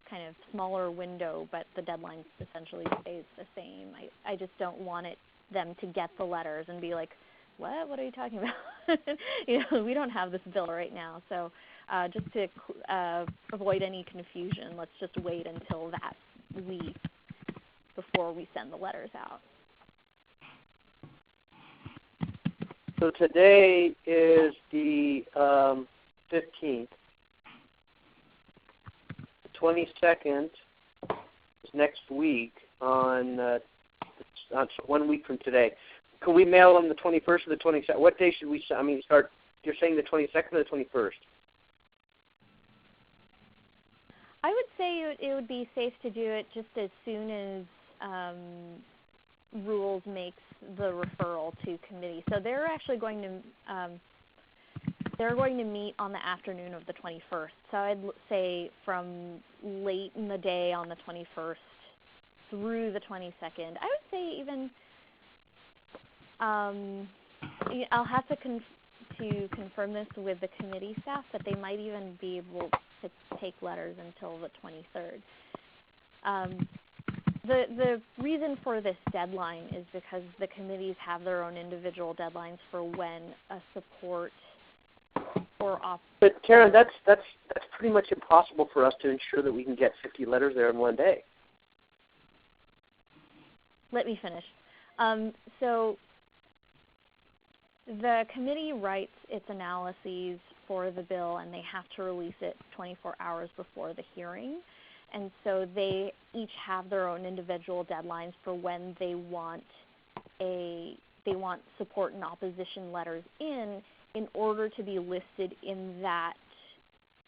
kind of smaller window, but the deadline essentially stays the same. I just don't want them to get the letters and be like, what are you talking about? We don't have this bill right now. So just to avoid any confusion, let's just wait until that week before we send the letters out. So today is the 15th. The 22nd is next week on 1 week from today. Can we mail them the 21st or the 22nd? What day should we start? You're saying the 22nd or the 21st? I would say it would be safe to do it just as soon as Rules makes the referral to committee. So they're actually going to meet on the afternoon of the 21st. So I'd say from late in the day on the 21st through the 22nd. I would say even I'll have to confirm this with the committee staff, but they might even be able to take letters until the 23rd. The reason for this deadline is because the committees have their own individual deadlines for when a support or off. But Karen, that's pretty much impossible for us to ensure that we can get 50 letters there in one day. Let me finish. So the committee writes its analyses for the bill, and they have to release it 24 hours before the hearing. And so they each have their own individual deadlines for when they want support and opposition letters in in order to be listed in that,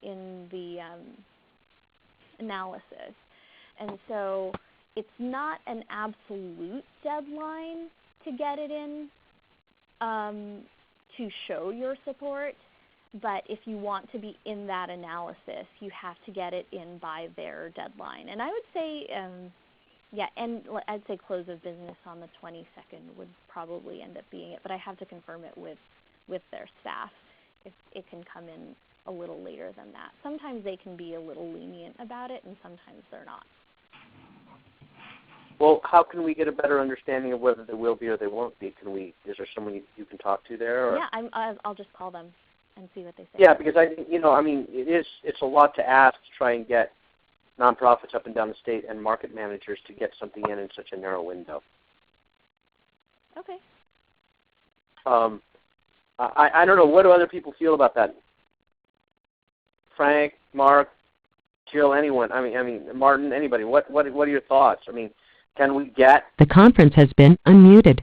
in the analysis. And so it's not an absolute deadline to get it in to show your support, but if you want to be in that analysis, you have to get it in by their deadline. And I would say, yeah, and I'd say close of business on the 22nd would probably end up being it, but I have to confirm it with their staff if it can come in a little later than that. Sometimes they can be a little lenient about it, and sometimes they're not. Well, how can we get a better understanding of whether they will be or they won't be? Is there someone you can talk to there? Or? Yeah, I'll just call them and see what they say. Yeah, because it's a lot to ask to try and get nonprofits up and down the state and market managers to get something in such a narrow window. Okay. I don't know. What do other people feel about that? Frank, Mark, Jill, anyone? I mean, Martin, anybody? What are your thoughts? I mean, can we get? The conference has been unmuted.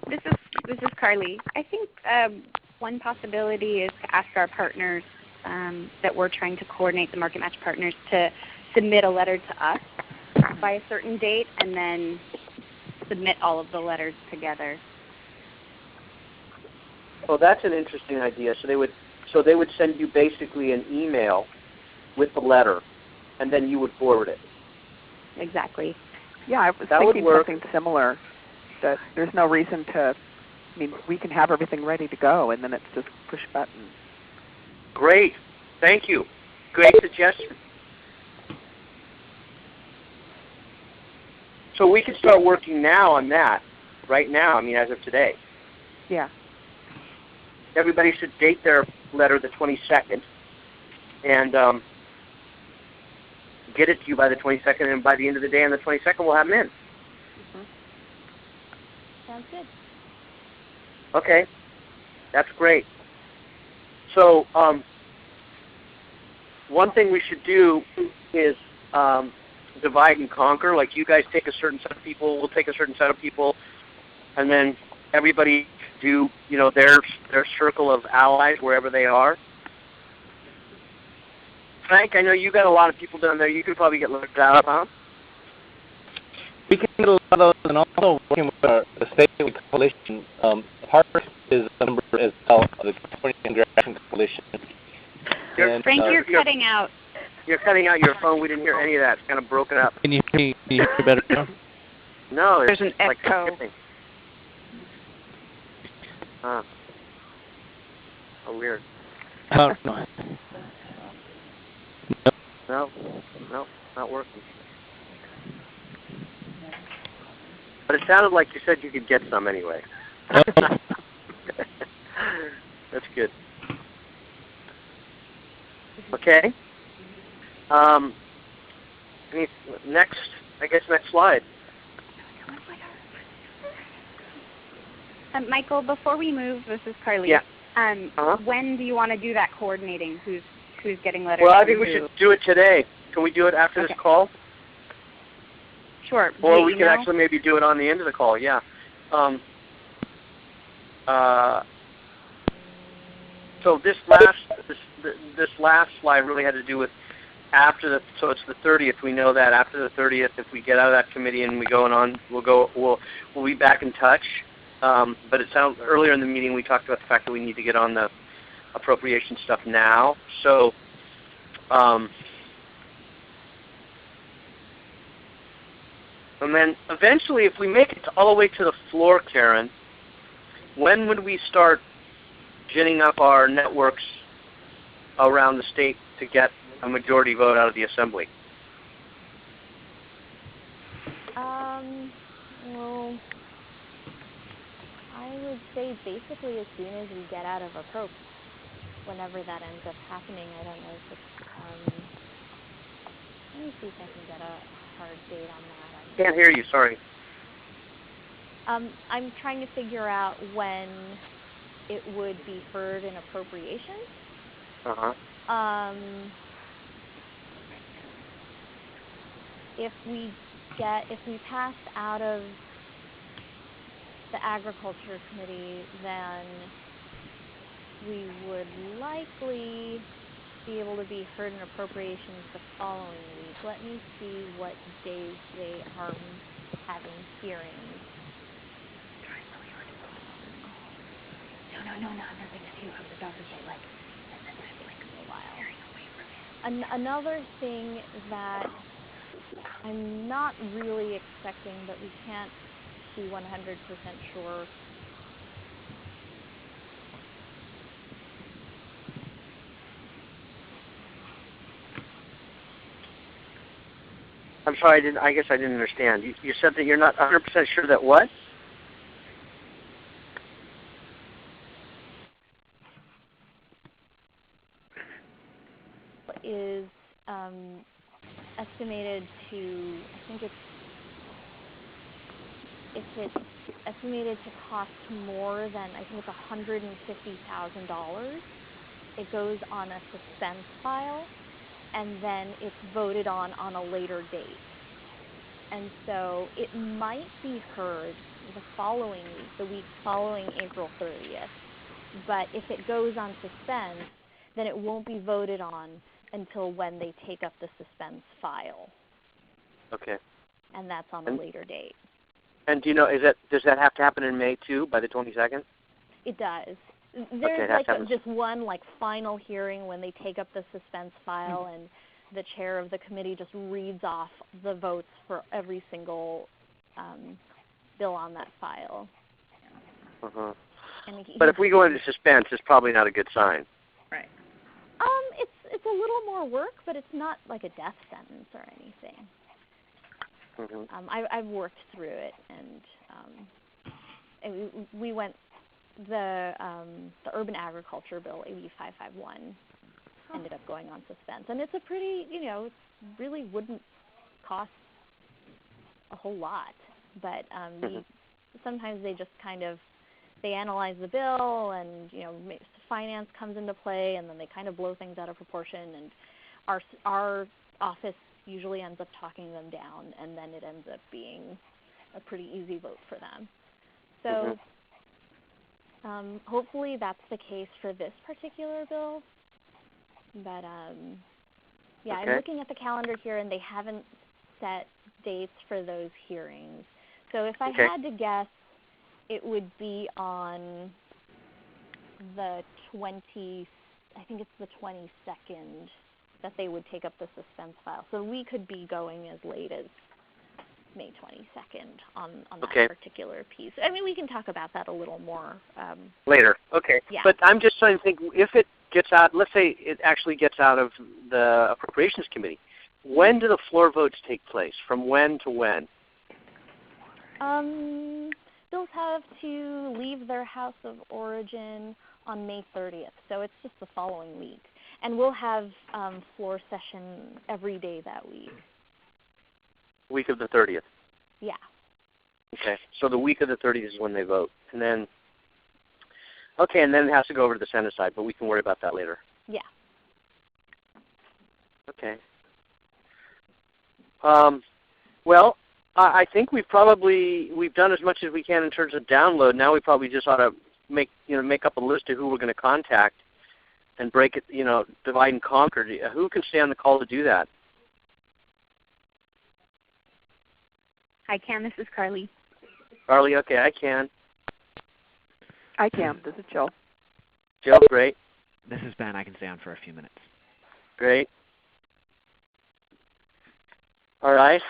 This is Carly. I think one possibility is to ask our partners that we're trying to coordinate, the Market Match partners, to submit a letter to us by a certain date and then submit all of the letters together. Well, that's an interesting idea. So they would send you basically an email with the letter, and then you would forward it. Exactly. Yeah, I was thinking something similar, that there's no reason to, I mean, we can have everything ready to go, and then it's just push a button. Great. Thank you. Great suggestion. So we can start working now on that, right now, I mean, as of today. Yeah. Everybody should date their letter the 22nd and get it to you by the 22nd, and by the end of the day on the 22nd, we'll have them in. Mm-hmm. Sounds good. Okay. That's great. So one thing we should do is divide and conquer. Like, you guys take a certain set of people, we'll take a certain set of people, and then everybody do, their circle of allies wherever they are. Frank, I know you got a lot of people down there. You could probably get looked out, huh? We can get a lot of those, and also working with the statewide coalition. Harvard is a member as well of the California Interaction Coalition. Frank, you're cutting out. You're cutting out your phone. We didn't hear any of that. It's kind of broken up. Can you hear me better now? No, there's an echo. Skipping. Huh. Oh, weird. No, not working. But it sounded like you said you could get some anyway. That's good. Okay. Next slide. Michael, before we move, this is Carly. Yeah. When do you want to do that coordinating? Who's getting letters? Well, I think we should do it today. Can we do it after this call? Sure. Or we can actually maybe do it on the end of the call. Yeah. So this last slide really had to do with so it's the 30th. We know that after the 30th, if we get out of that committee and we'll be back in touch. But it sounds earlier in the meeting we talked about the fact that we need to get on the appropriation stuff now. So and then eventually, if we make it all the way to the floor, Karen, when would we start ginning up our networks around the state to get a majority vote out of the assembly? Well, I would say basically as soon as we get out of approach, whenever that ends up happening. I don't know if it's, let me see if I can get a hard date on that. Can't hear you, sorry. I'm trying to figure out when it would be heard in appropriations. If we pass out of the Agriculture Committee, then we would likely be able to be heard in appropriations the following week. Let me see what days they are having hearings. No, nothing to do. I was about to say, like, and then that's like a while. Another thing that I'm not really expecting, but we can't be 100% sure. I'm sorry, I guess I didn't understand. You said that you're not 100% sure that what? Is estimated to, I think it's estimated to cost more than, I think it's $150,000. It goes on a suspense file, and then it's voted on a later date. And so it might be heard the following week, the week following April 30th. But if it goes on suspense, then it won't be voted on until when they take up the suspense file. Okay. And that's on a later date. And do you know, does that have to happen in May too, by the 22nd? It does. There's just one final hearing when they take up the suspense file, and the chair of the committee just reads off the votes for every single bill on that file. Uh-huh. But if we go into suspense, it's probably not a good sign. Right. It's a little more work, but it's not like a death sentence or anything. Mm-hmm. I've worked through it, and we went the urban agriculture bill, AB 551, ended up going on suspense, and it's a pretty, it really wouldn't cost a whole lot, but sometimes they just they analyze the bill, and finance comes into play, and then they kind of blow things out of proportion, and our office usually ends up talking them down, and then it ends up being a pretty easy vote for them. So hopefully that's the case for this particular bill. But Okay. I'm looking at the calendar here, and they haven't set dates for those hearings. So if I had to guess, it would be on the I think it's the 22nd that they would take up the suspense file. So we could be going as late as May 22nd on that particular piece. I mean, we can talk about that a little more later. Okay. Yeah. But I'm just trying to think, if it gets out, let's say it actually gets out of the Appropriations Committee, when do the floor votes take place? From when to when? Bills have to leave their house of origin on May 30th, so it's just the following week. And we'll have floor session every day that week. Week of the 30th? Yeah. Okay, so the week of the 30th is when they vote. And then, and then it has to go over to the Senate side, but we can worry about that later. Yeah. Okay. Well, I think we've done as much as we can in terms of download. Now we probably just ought to make up a list of who we're going to contact and break it, divide and conquer. Who can stay on the call to do that? I can. This is Carly. Carly, okay, I can. I can. This is Jill. Jill, great. This is Ben. I can stay on for a few minutes. Great. All right.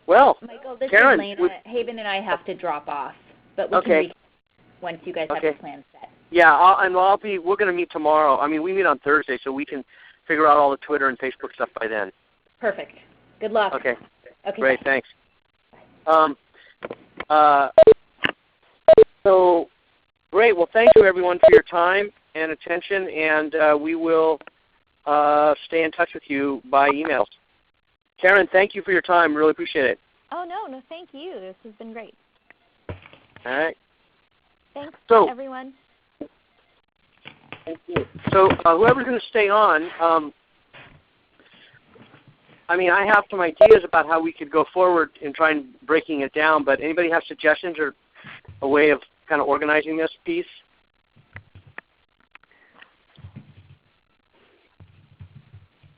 Well, Michael, this Karen, is Lena. Haven and I have to drop off, but we can once you guys have your plan set. Yeah, we're going to meet tomorrow. I mean, we meet on Thursday, so we can figure out all the Twitter and Facebook stuff by then. Perfect. Good luck. Okay. Okay. Great. Bye. Thanks. So, great. Well, thank you everyone for your time and attention, and we will stay in touch with you by emails. Karen, thank you for your time. Really appreciate it. Oh, no, thank you. This has been great. All right. Thanks, everyone. Thank you. So whoever's going to stay on, I mean, I have some ideas about how we could go forward in trying breaking it down, but anybody have suggestions or a way of kind of organizing this piece?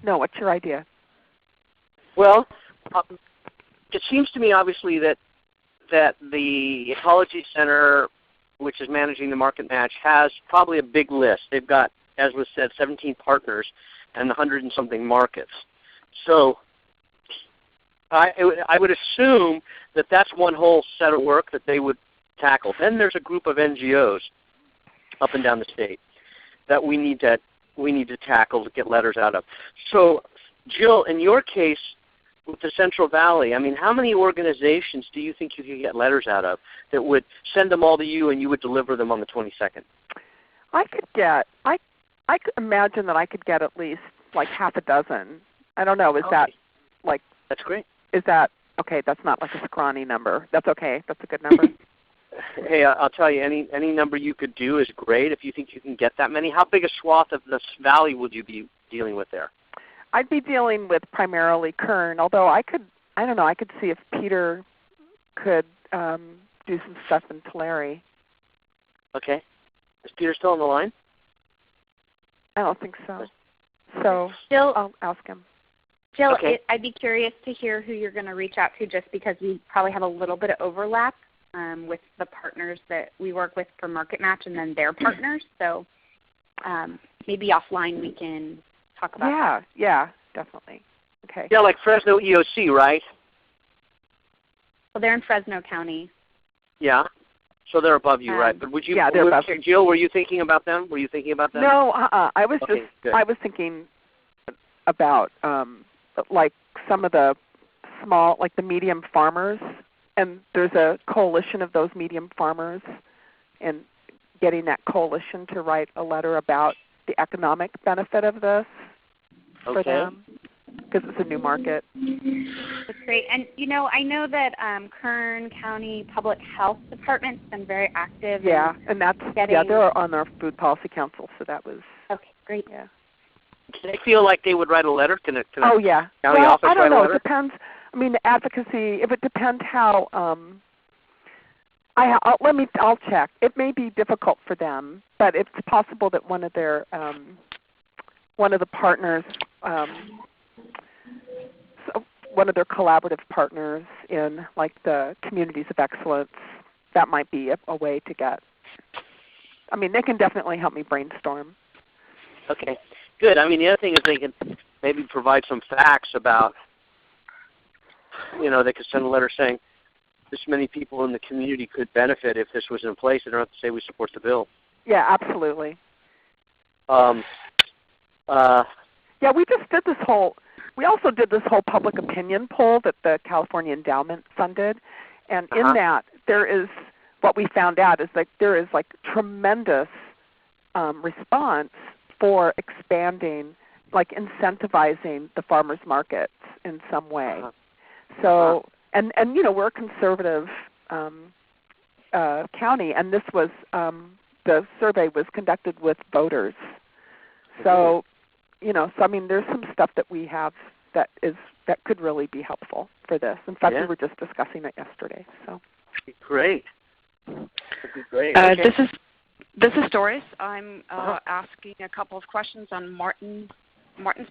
No, what's your idea? Well, it seems to me obviously that the Ecology Center, which is managing the market match, has probably a big list. They've got, as was said, 17 partners and 100 and something markets. So I would assume that that's one whole set of work that they would tackle. Then there's a group of NGOs up and down the state that we need to tackle to get letters out of. So, Jill, in your case with the Central Valley, I mean, how many organizations do you think you could get letters out of that would send them all to you and you would deliver them on the 22nd? I could imagine that I could get at least like half a dozen. I don't know. Is that like? That's great. Is that okay? That's not like a scrawny number. That's okay. That's a good number. Hey, I'll tell you, any number you could do is great if you think you can get that many. How big a swath of this valley would you be dealing with there? I'd be dealing with primarily Kern, although I could see if Peter could do some stuff in Tulare. Okay. Is Peter still on the line? I don't think so. So Jill, I'll ask him. Jill, Okay. I'd be curious to hear who you're going to reach out to, just because we probably have a little bit of overlap with the partners that we work with for Market Match and then their partners. So maybe offline we can talk about that. Yeah, definitely. Okay. Yeah, like Fresno EOC, right? Well, they're in Fresno County. Yeah. So they're above you, right? But would you? Yeah, they're above. Jill, were you thinking about them? Were you thinking about them? No, I was good. I was thinking about like some of the small, like the medium farmers, and there's a coalition of those medium farmers, and getting that coalition to write a letter about the economic benefit of this for them, because it's a new market. That's great. And I know that Kern County Public Health Department's been very active. Yeah, and that's they're on our food policy council, so that was okay. Great. Yeah. Do they feel like they would write a letter? Can oh yeah. County well, office I don't write know. a letter? It depends. I mean, the advocacy. If it depends how. I'll check. It may be difficult for them, but it's possible that one of the partners, one of their collaborative partners in like the communities of excellence, that might be a way to get. I mean, they can definitely help me brainstorm. Okay, good. I mean, the other thing is they can maybe provide some facts about, they could send a letter saying this many people in the community could benefit if this was in place. They don't have to say we support the bill. Yeah, absolutely. Yeah, we just did this whole. We also did this whole public opinion poll that the California Endowment funded, and in that there is what we found out is that there is like tremendous response for expanding, like incentivizing the farmers markets in some way. So and we're a conservative county, and this was the survey was conducted with voters. So so I mean, there's some stuff that we have that could really be helpful for this. In fact, we were just discussing it yesterday. So great. That'd be great. This is Doris. I'm asking a couple of questions on Martin's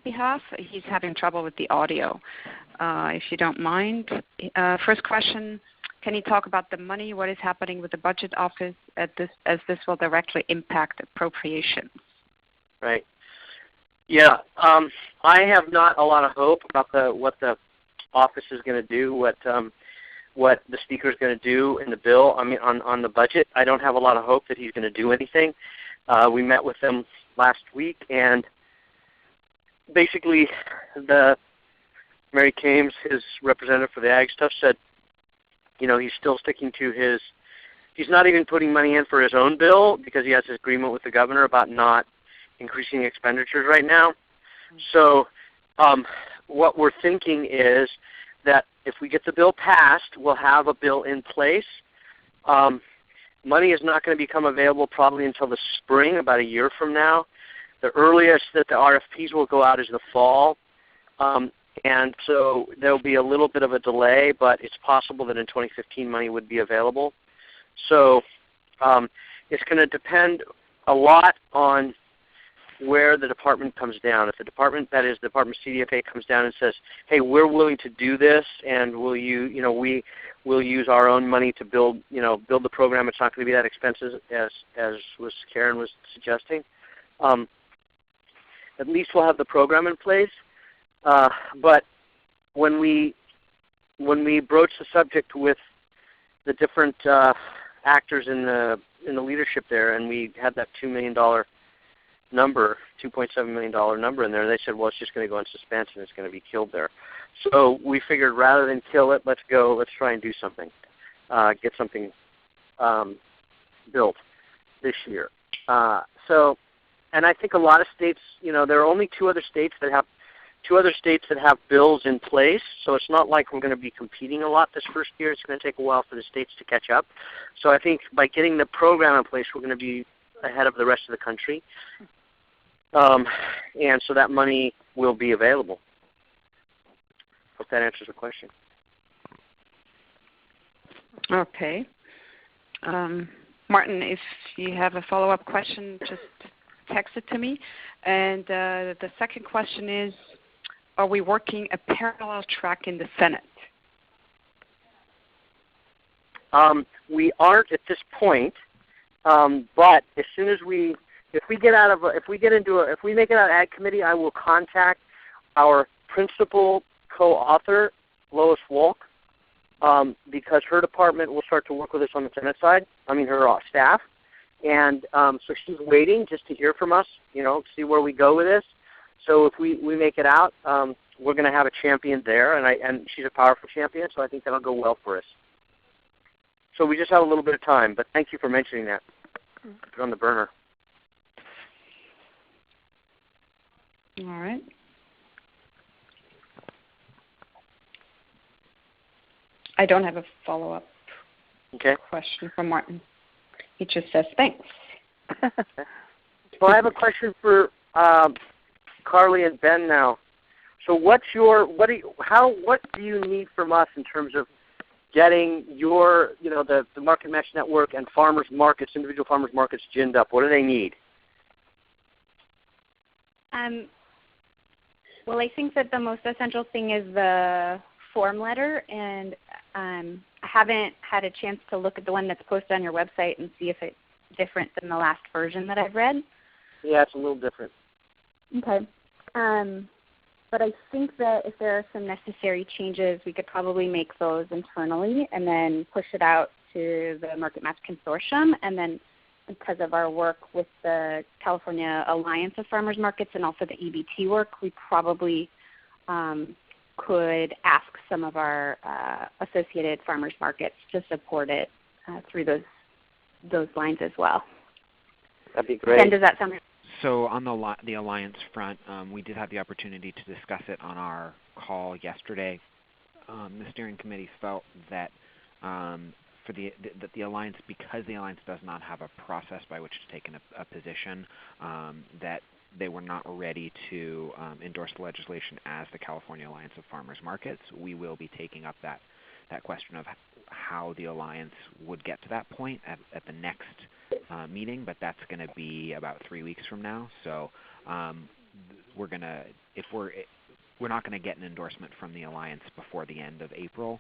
behalf. He's having trouble with the audio. If you don't mind, first question: can you talk about the money? What is happening with the budget office as this will directly impact appropriations? Right. Yeah, I have not a lot of hope about what the office is going to do, what the speaker is going to do in the bill. I mean, on the budget, I don't have a lot of hope that he's going to do anything. We met with him last week, and basically, Mary Kames, his representative for the ag stuff, said, he's still sticking to his. He's not even putting money in for his own bill because he has his agreement with the governor about not increasing expenditures right now. So what we're thinking is that if we get the bill passed, we'll have a bill in place. Money is not going to become available probably until the spring, about a year from now. The earliest that the RFPs will go out is the fall. And so there will be a little bit of a delay, but it's possible that in 2015 money would be available. So it's going to depend a lot on where the department comes down. If the department, that is the Department of CDFA, comes down and says, hey, we're willing to do this, and will you, we will use our own money to build the program. It's not going to be that expensive as Karen was suggesting. At least we'll have the program in place. But when we broach the subject with the different actors in the leadership there, and we had that $2 million number, $2.7 million number in there, they said, well, it's just going to go in suspense and it's going to be killed there. So we figured rather than kill it, let's try and do something, get something built this year. And I think a lot of states, there are only two other states that have bills in place, so it's not like we're going to be competing a lot this first year. It's going to take a while for the states to catch up. So I think by getting the program in place, we're going to be ahead of the rest of the country. And so that money will be available. Hope that answers the question. Okay. Martin, if you have a follow-up question, just text it to me. And the second question is, are we working a parallel track in the Senate? We aren't at this point, but as soon as if we make it out of Ag Committee, I will contact our principal co-author, Lois Wolk, because her department will start to work with us on the Senate side. Her staff, and so she's waiting just to hear from us, see where we go with this. So if we make it out, we're going to have a champion there, and she's a powerful champion, so I think that'll go well for us. So we just have a little bit of time, but thank you for mentioning that. Put it on the burner. All right. I don't have a follow-up question from Martin. He just says thanks. So I have a question for Carly and Ben now. So what do you need from us in terms of getting your, the Market Match Network and farmers markets, individual farmers markets ginned up? What do they need? Well, I think that the most essential thing is the form letter, and I haven't had a chance to look at the one that's posted on your website and see if it's different than the last version that I've read. Yeah, it's a little different. Okay. But I think that if there are some necessary changes, we could probably make those internally and then push it out to the Market Match Consortium. And then because of our work with the California Alliance of Farmers Markets and also the EBT work, we probably could ask some of our associated farmers markets to support it through those lines as well. That'd be great. Ben, does that sound right? So on the Alliance front, we did have the opportunity to discuss it on our call yesterday. The steering committee felt that for the Alliance, because the Alliance does not have a process by which to take a position, that they were not ready to endorse the legislation as the California Alliance of Farmers Markets. We will be taking up that question of how the Alliance would get to that point at the next meeting, but that's going to be about 3 weeks from now. So we're not going to get an endorsement from the Alliance before the end of April,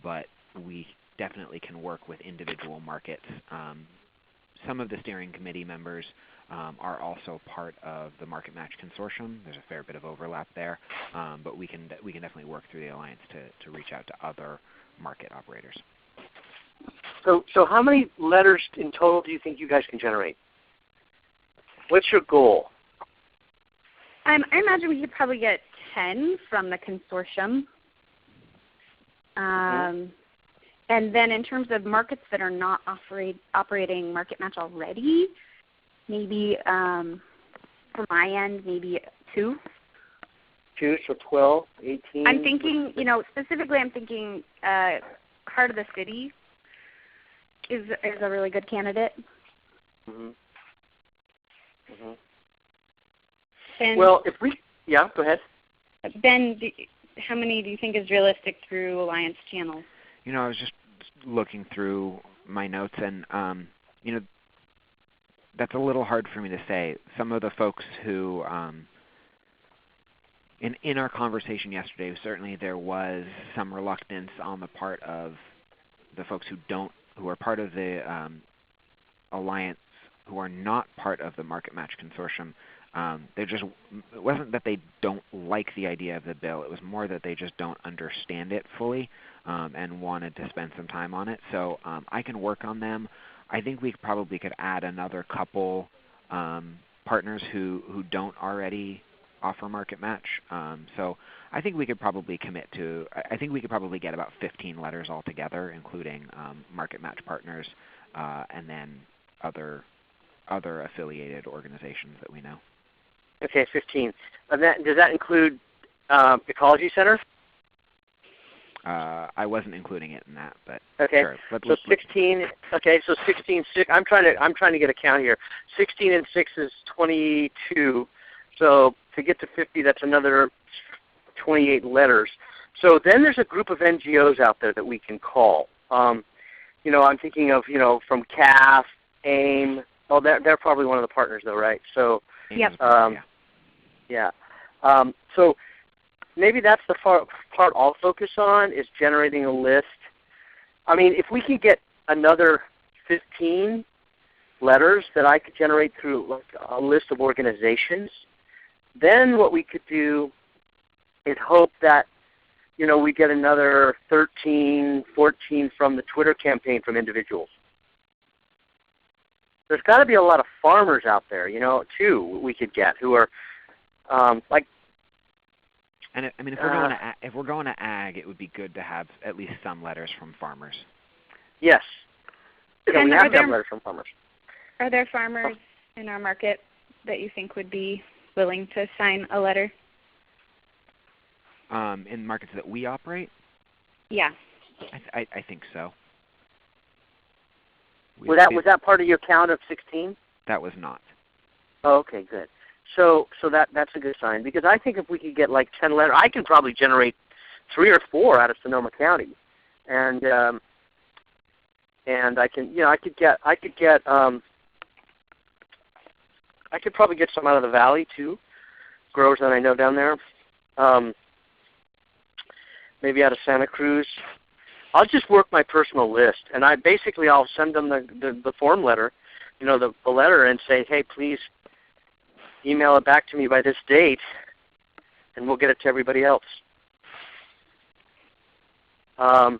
but we definitely can work with individual markets. Some of the steering committee members are also part of the Market Match Consortium. There's a fair bit of overlap there, but we can definitely work through the Alliance to reach out to other market operators. So how many letters in total do you think you guys can generate? What's your goal? I imagine we could probably get 10 from the consortium. And then in terms of markets that are not operating Market Match already, maybe from my end, maybe 2. 2, so 12, 18. I'm thinking, specifically I'm thinking Heart of the City is a really good candidate. Well, go ahead. Ben, how many do you think is realistic through Alliance channels? You know, I was just looking through my notes, and you know, that's a little hard for me to say. Some of the folks who, in our conversation yesterday, certainly there was some reluctance on the part of the folks who are part of the Alliance, who are not part of the Market Match Consortium. It wasn't that they don't like the idea of the bill. It was more that they just don't understand it fully and wanted to spend some time on it. So I can work on them. I think we probably could add another couple partners who don't already offer Market Match. So I think we could probably I think we could probably get about 15 letters altogether, including Market Match partners and then other affiliated organizations that we know. Okay, 15. Does that include Ecology Center? I wasn't including it in that, but okay. Sure. So 16. Okay, so 16. I'm trying to get a count here. 16 and 6 is 22. So to get to 50, that's another 28 letters. So then there's a group of NGOs out there that we can call. You know, I'm thinking of from CAF, AIM. Oh, they're probably one of the partners though, right? So yep. Yeah. So maybe that's the part I'll focus on is generating a list. I mean, if we can get another 15 letters that I could generate through like a list of organizations, then what we could do is hope that we get another 13, 14 from the Twitter campaign from individuals. There's got to be a lot of farmers out there, too, we could get who are like. And I mean, if we're going to ag, it would be good to have at least some letters from farmers. Yes. And we have to have letters from farmers. Are there farmers in our market that you think would be willing to sign a letter? In markets that we operate? Yeah. I think so. Was that part of your count of 16? That was not. Oh, okay, good. So that's a good sign, because I think if we could get like 10 letters, I can probably generate 3 or 4 out of Sonoma County, and I can I could probably get some out of the valley too, growers that I know down there. Maybe out of Santa Cruz. I'll just work my personal list, and I'll send them the form letter, the letter, and say, hey, please email it back to me by this date, and we'll get it to everybody else. And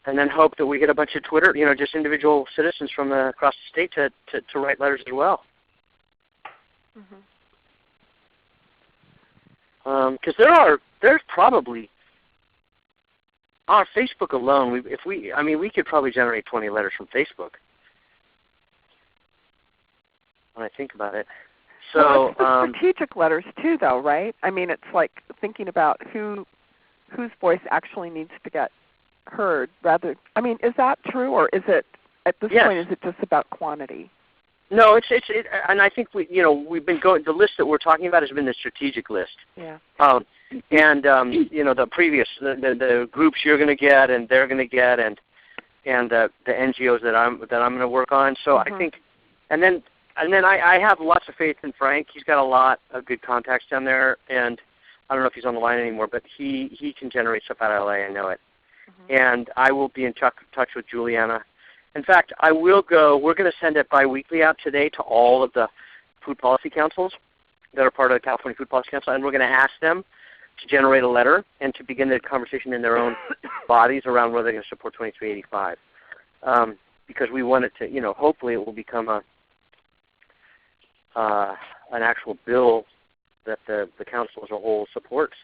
then hope that we get a bunch of Twitter, just individual citizens from across the state to write letters as well. Because there's probably on Facebook alone, we could probably generate 20 letters from Facebook when I think about it. So it's the strategic letters too, though, right? I mean, it's like thinking about whose voice actually needs to get heard. Rather, I mean, is that true, or is it at this point is it just about quantity? No, and I think we've been going. The list that we're talking about has been the strategic list. Yeah. The previous the groups you're going to get and they're going to get and the NGOs that I'm going to work on. So I think, and then I have lots of faith in Frank. He's got a lot of good contacts down there, and I don't know if he's on the line anymore, but he can generate stuff out of LA. I know it. And I will be in touch with Juliana. In fact, I will go. We're going to send it biweekly out today to all of the food policy councils that are part of the California Food Policy Council, and we're going to ask them to generate a letter and to begin the conversation in their own bodies around whether they're going to support 2385. Because we want it to, hopefully it will become an actual bill that the council as a whole supports.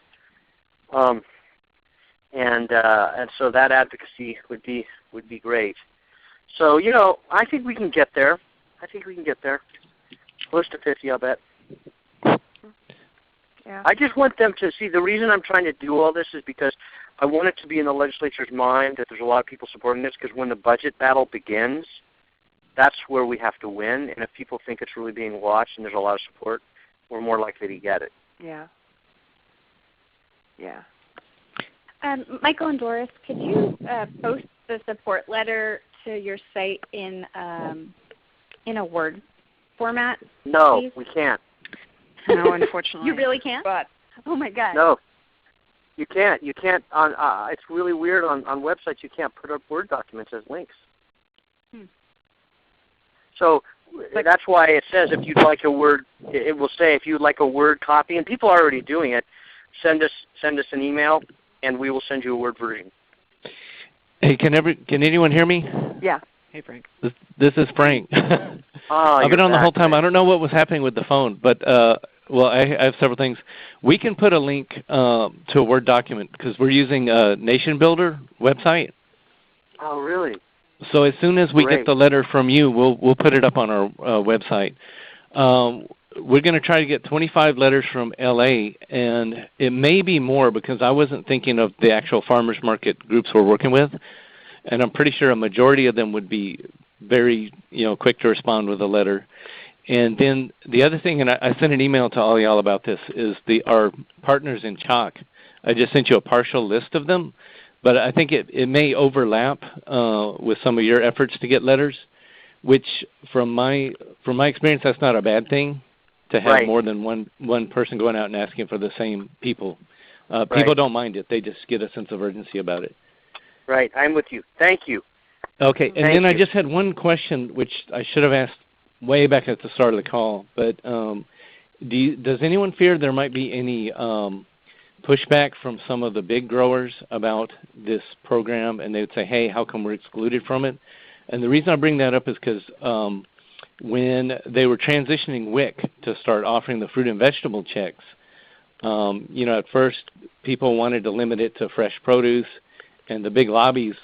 And so that advocacy would be great. So, I think we can get there. Close to 50, I'll bet. Yeah. I just want them to see, the reason I'm trying to do all this is because I want it to be in the legislature's mind that there's a lot of people supporting this, because when the budget battle begins, that's where we have to win. And if people think it's really being watched and there's a lot of support, we're more likely to get it. Yeah. Yeah. Michael and Doris, could you post the support letter to your site in a Word format? No, please? we can't. No, unfortunately. You really can't? But Oh my God. No, you can't. You can't. On it's really weird on websites. You can't put up Word documents as links. So that's why it says if you'd like a Word, it will say if you'd like a Word copy, and people are already doing it. Send us an email, and we will send you a Word version. Hey, can anyone hear me? Yeah. Hey, Frank. This is Frank. I've been on the whole time. I don't know what was happening with the phone, but well, I have several things. We can put a link to a Word document because we're using a Nation Builder website. Oh, really? So as soon as we get the letter from you, we'll put it up on our website. We're going to try to get 25 letters from LA, and it may be more because I wasn't thinking of the actual farmers market groups we're working with, and I'm pretty sure a majority of them would be very quick to respond with a letter. And then the other thing, and I sent an email to all y'all about this, is our partners in Chalk. I just sent you a partial list of them, but I think it may overlap with some of your efforts to get letters, which from my experience, that's not a bad thing. To have more than one person going out and asking for the same people. People don't mind it. They just get a sense of urgency about it. Right. I'm with you. Thank you. Okay. And then I just had one question, which I should have asked way back at the start of the call. But does anyone fear there might be any pushback from some of the big growers about this program? And they would say, hey, how come we're excluded from it? And the reason I bring that up is because when they were transitioning WIC to start offering the fruit and vegetable checks, at first people wanted to limit it to fresh produce, and the big lobbies,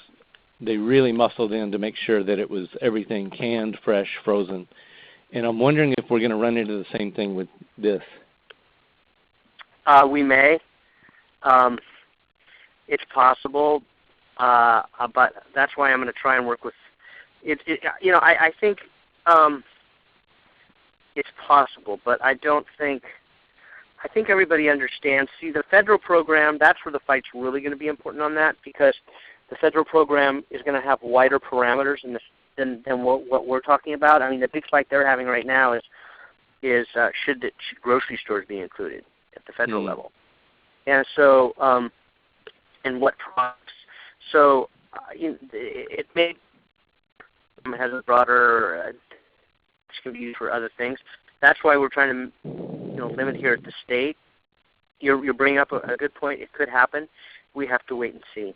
they really muscled in to make sure that it was everything canned, fresh, frozen. And I'm wondering if we're going to run into the same thing with this. We may. It's possible, but that's why I'm going to try and work with it. I think it's possible, but I think everybody understands. See, the federal program, that's where the fight's really going to be important on that, because the federal program is going to have wider parameters than what we're talking about. I mean, the big fight they're having right now is should grocery stores be included at the federal level, and so and what products. So it may has a broader can be used for other things. That's why we're trying to limit here at the state. You're bringing up a good point. It could happen. We have to wait and see.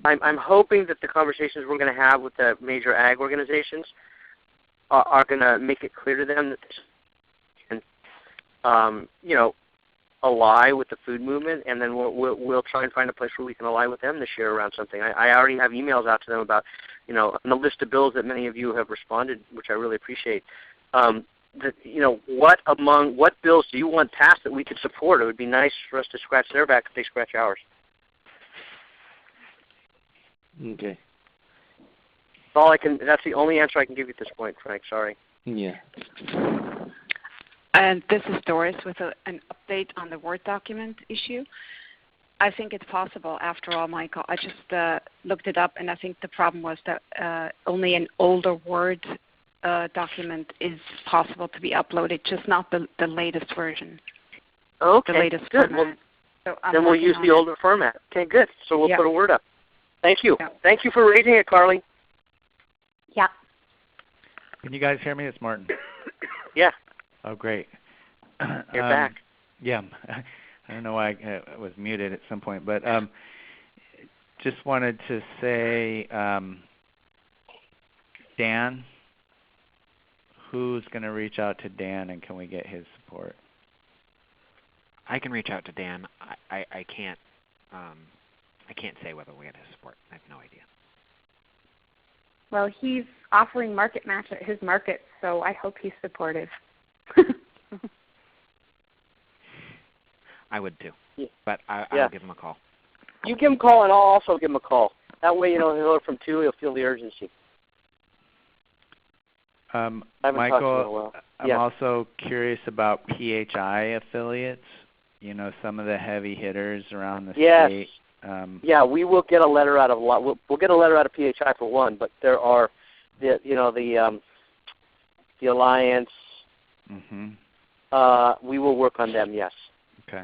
I'm hoping that the conversations we're going to have with the major ag organizations are going to make it clear to them that this can, ally with the food movement, and then we'll try and find a place where we can ally with them this year around something. I already have emails out to them about, on the list of bills that many of you have responded, which I really appreciate. What bills do you want passed that we could support? It would be nice for us to scratch their back if they scratch ours. Okay. That's the only answer I can give you at this point, Frank. Sorry. Yeah. And this is Doris with an update on the Word document issue. I think it's possible, after all, Michael. I just looked it up, and I think the problem was that only an older Word document is possible to be uploaded, just not the latest version. Okay, the latest good. format. Well, then we'll use the older format. Okay, good. So we'll put a Word up. Thank you. Yeah. Thank you for raising it, Carly. Yeah. Can you guys hear me? It's Martin. Yeah. Oh, great. You're back. Yeah. I don't know why I was muted at some point, but just wanted to say, Dan, who's going to reach out to Dan, and can we get his support? I can reach out to Dan. I can't say whether we get his support. I have no idea. Well, he's offering market match at his market, so I hope he's supportive. I would too, yeah. But I'll give him a call. You give him a call, and I'll also give him a call. That way, he'll hear from two. He'll feel the urgency. Michael, I'm also curious about PHI affiliates. some of the heavy hitters around the Yes. state. Yeah, we will get a letter out of we'll get a letter out of PHI for one, but there are the Alliance. We will work on them. Yes. Okay.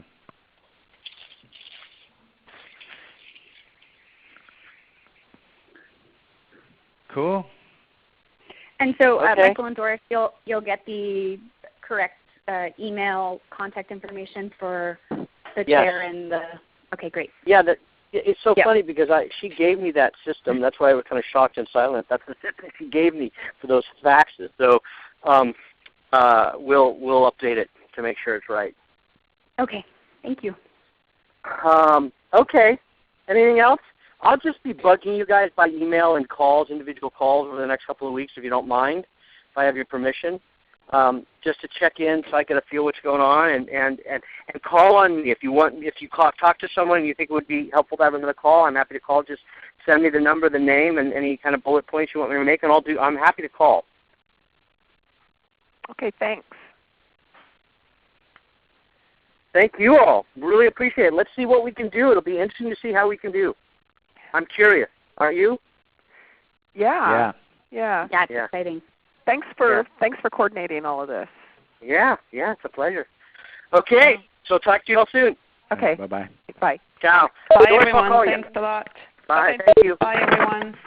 Cool. And so, Okay. Michael and Doris, you'll get the correct email contact information for the chair and the. Okay, great. Yeah, it's so funny because she gave me that system. That's why I was kind of shocked and silent. That's the system she gave me for those faxes. So we'll update it to make sure it's right. Okay, thank you. Okay. Anything else? I'll just be bugging you guys by email and calls, individual calls over the next couple of weeks if you don't mind, if I have your permission, just to check in so I get a feel what's going on and call on me if you want. If you talk to someone and you think it would be helpful to have another call, I'm happy to call. Just send me the number, the name, and any kind of bullet points you want me to make, and I'm happy to call. Okay, thanks. Thank you all. Really appreciate it. Let's see what we can do. It'll be interesting to see how we can do. I'm curious. Aren't you? Yeah. Yeah, it's exciting. Thanks for coordinating all of this. Yeah, it's a pleasure. Okay, so talk to you all soon. Okay. Bye-bye. Bye. Ciao. Bye, Doris, everyone. I'll call you. Thanks a lot. Bye. Okay. Thank you. Bye, everyone.